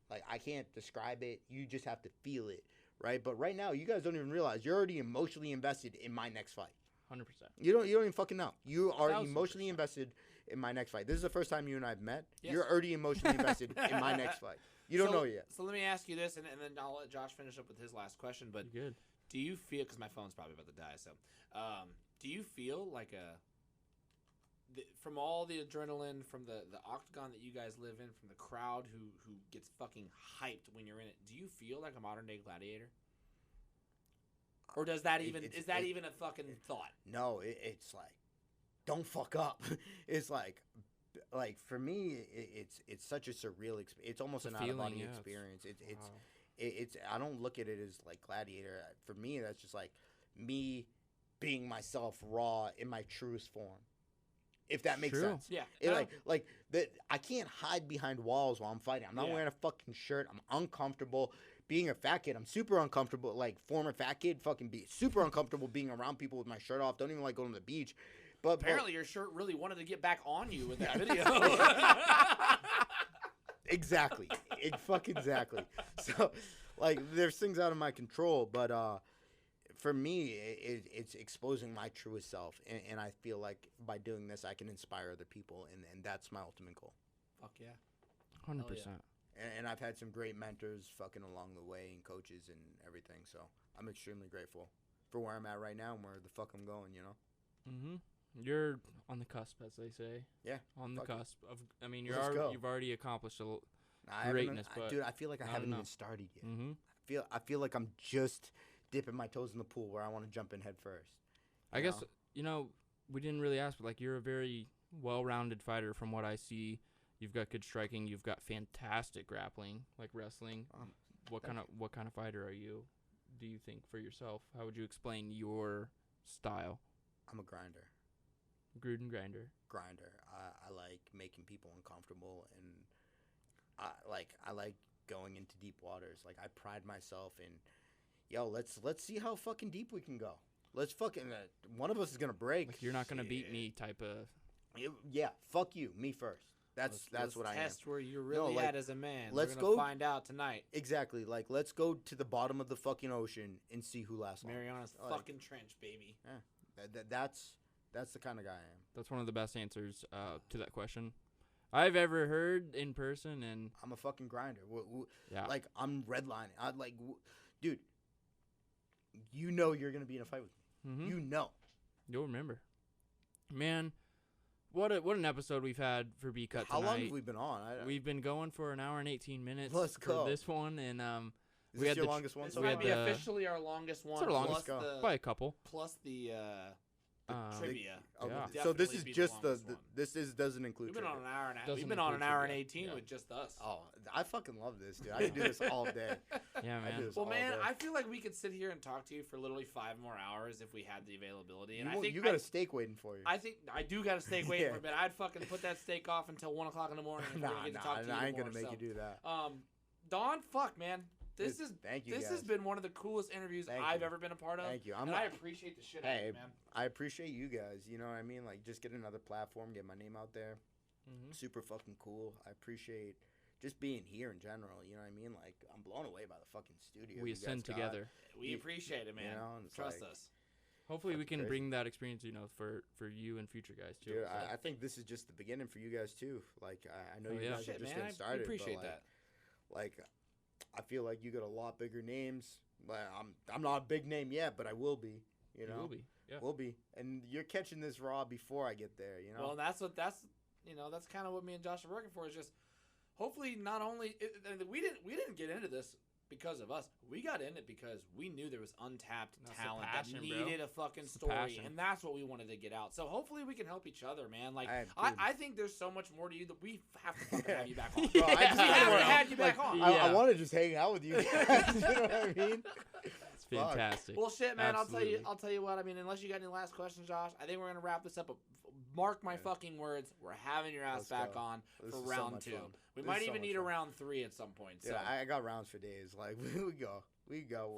Like, I can't describe it. You just have to feel it, right? But right now, you guys don't even realize you're already emotionally invested in my next fight. 100%. You don't even fucking know. You are 1000%. emotionally invested in my next fight. This is the first time you and I have met. Yes. You're already emotionally invested in my next fight. You don't know yet. So let me ask you this, and then I'll let Josh finish up with his last question. But You're good. do you feel, because my phone's probably about to die, so do you feel like from all the adrenaline, from the octagon that you guys live in, from the crowd who gets fucking hyped when you're in it, do you feel like a modern day gladiator? Or does that even even a fucking thought? No, it's like, don't fuck up. It's like for me, it's such a surreal experience. It's almost It's an a out of body feeling, yeah. experience. Wow. It's I don't look at it as like gladiator. For me, that's just like me being myself raw in my truest form. If that makes True. sense. Yeah. Like that, I can't hide behind walls while I'm fighting. I'm not Yeah. wearing a fucking shirt. I'm uncomfortable. Being a fat kid, I'm super uncomfortable. Like, former fat kid, fucking be super uncomfortable being around people with my shirt off. Don't even like going to the beach. But Apparently, your shirt really wanted to get back on you in that video. exactly, exactly. So, like, there's things out of my control, but for me, it's exposing my truest self, and I feel like by doing this, I can inspire other people, and that's my ultimate goal. Fuck yeah. 100%. And I've had some great mentors fucking along the way and coaches and everything. So I'm extremely grateful for where I'm at right now and where the fuck I'm going, you know? Mm-hmm. You're on the cusp, as they say. Yeah. On the fuck it. cusp of. I mean, Let's go. you've already accomplished I greatness, but dude, I feel like I not haven't enough. even started yet. Mm-hmm. I feel like I'm just dipping my toes in the pool where I want to jump in head first. I guess we didn't really ask, but like you're a very well-rounded fighter from what I see. You've got good striking. You've got fantastic grappling, like wrestling. What kind of fighter are you? Do you think for yourself? How would you explain your style? I'm a grinder. Gruden grinder. I like making people uncomfortable, and I like going into deep waters. Like, I pride myself in, let's see how fucking deep we can go. Let's fucking one of us is gonna break. Like you're not gonna beat me, type of. Yeah, fuck you, me first. That's what I am. Test where you're really like, at as a man. let's We're gonna go find out tonight. Exactly. Like, let's go to the bottom of the fucking ocean and see who lasts longer. Mariana's fucking trench, baby. Yeah, that's the kind of guy I am. That's one of the best answers to that question I've ever heard in person, and I'm a fucking grinder. yeah, Like, I'm redlining. Dude, you know you're gonna be in a fight with me. mm-hmm. You know. You'll remember, man. What an episode we've had for B Cut How tonight. long have we been on? We've been going for an hour and 18 minutes. Let's go. For this one, and Is we this had your the longest one? This so we might had be far? the- officially our longest one. our longest. plus the, by a couple. plus the Um, trivia. Oh, Yeah. So this Definitely is be the just longest one. this doesn't include. We've been on trivia. an hour and a half. Doesn't We've been on an include hour and trivia. 18 Yeah. with just us. Oh, I fucking love this, dude. I could do this all day. Yeah, I do man. this Well, all man, day. I feel like we could sit here and talk to you for literally 5 more hours if we had the availability. And I think You got a steak waiting for you. I think I do got a steak waiting Yeah. for me. I'd fucking put that steak off until 1 o'clock in the morning. If nah, we get to talk to you I ain't more, gonna make so. you do that. Don, fuck, man. This Thank you, has guys. been one of the coolest interviews Thank I've you. ever been a part of. Thank you. And I appreciate the shit out of Hey, it, man. I appreciate you guys. You know what I mean? Like, just get another platform, get my name out there. Mhm. Super fucking cool. I appreciate just being here in general. You know what I mean? Like, I'm blown away by the fucking studio. We you guys ascend got. together. We appreciate it, man. know, and it's Trust like- us. Hopefully, we Fucking can crazy. bring that experience, for you and future guys too. Dude, So, I think this is just the beginning for you guys too. Like, I know Oh, you yeah. guys Shit, are just man. getting started. We appreciate but, that. Like, I feel like you got a lot bigger names. Like, I'm not a big name yet, but I will be. You it know, will be. Yeah. will be. And you're catching this raw before I get there. You know. Well, that's kind of what me and Josh are working for. Is just hopefully not only we didn't get into this because of us. We got in it because we knew there was untapped That's the talent passion, that bro. needed a fucking It's the story, passion. and that's what we wanted to get out. So hopefully we can help each other, man. Like Dude. I think there's so much more to you that we have to fucking have you back on. Bro, I Yeah. just We haven't wanna- had you back on. Yeah. I want to just hang out with you guys. You know what I mean? It's fantastic. Well, shit, man. Absolutely. I'll tell you what. I mean, unless you got any last questions, Josh, I think we're gonna wrap this up. Mark my Yeah. fucking words. We're having your ass Let's back go. on This for is so round much 2. fun. We This might is so even much need a fun. round 3 at some point. So, Yeah, I got rounds for days. Like we go.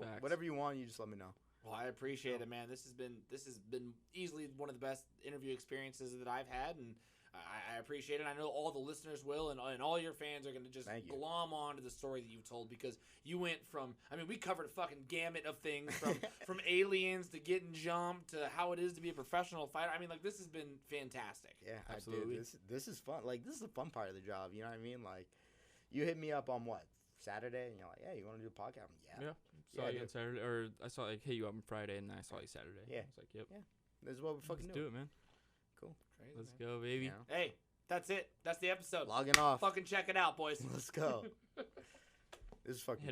Facts. Whatever you want, you just let me know. well, I appreciate it, man. This has been easily one of the best interview experiences that I've had, and I appreciate it. I know all the listeners will, and all your fans are going to just Thank you. glom on to the story that you told, because you went from, I mean, we covered a fucking gamut of things, from aliens to getting jumped to how it is to be a professional fighter. I mean, like, this has been fantastic. Yeah, Absolutely. I do. This is fun. Like this is the fun part of the job. You know what I mean? Like, you hit me up on what Saturday, and you're like, "Yeah, you want to do a podcast?" I'm, Yeah. Saw Yeah, you dude. on Saturday, or I saw like hit you up on Friday, and then I saw you Saturday. Yeah. I was like, yep. Yeah. This is what we fucking Let's do it, man. Cool. Crazy, Let's man. go, baby. You know? Hey, that's it. That's the episode. Logging off. Fucking check it out, boys. Let's go. This is fucking. Hit 'em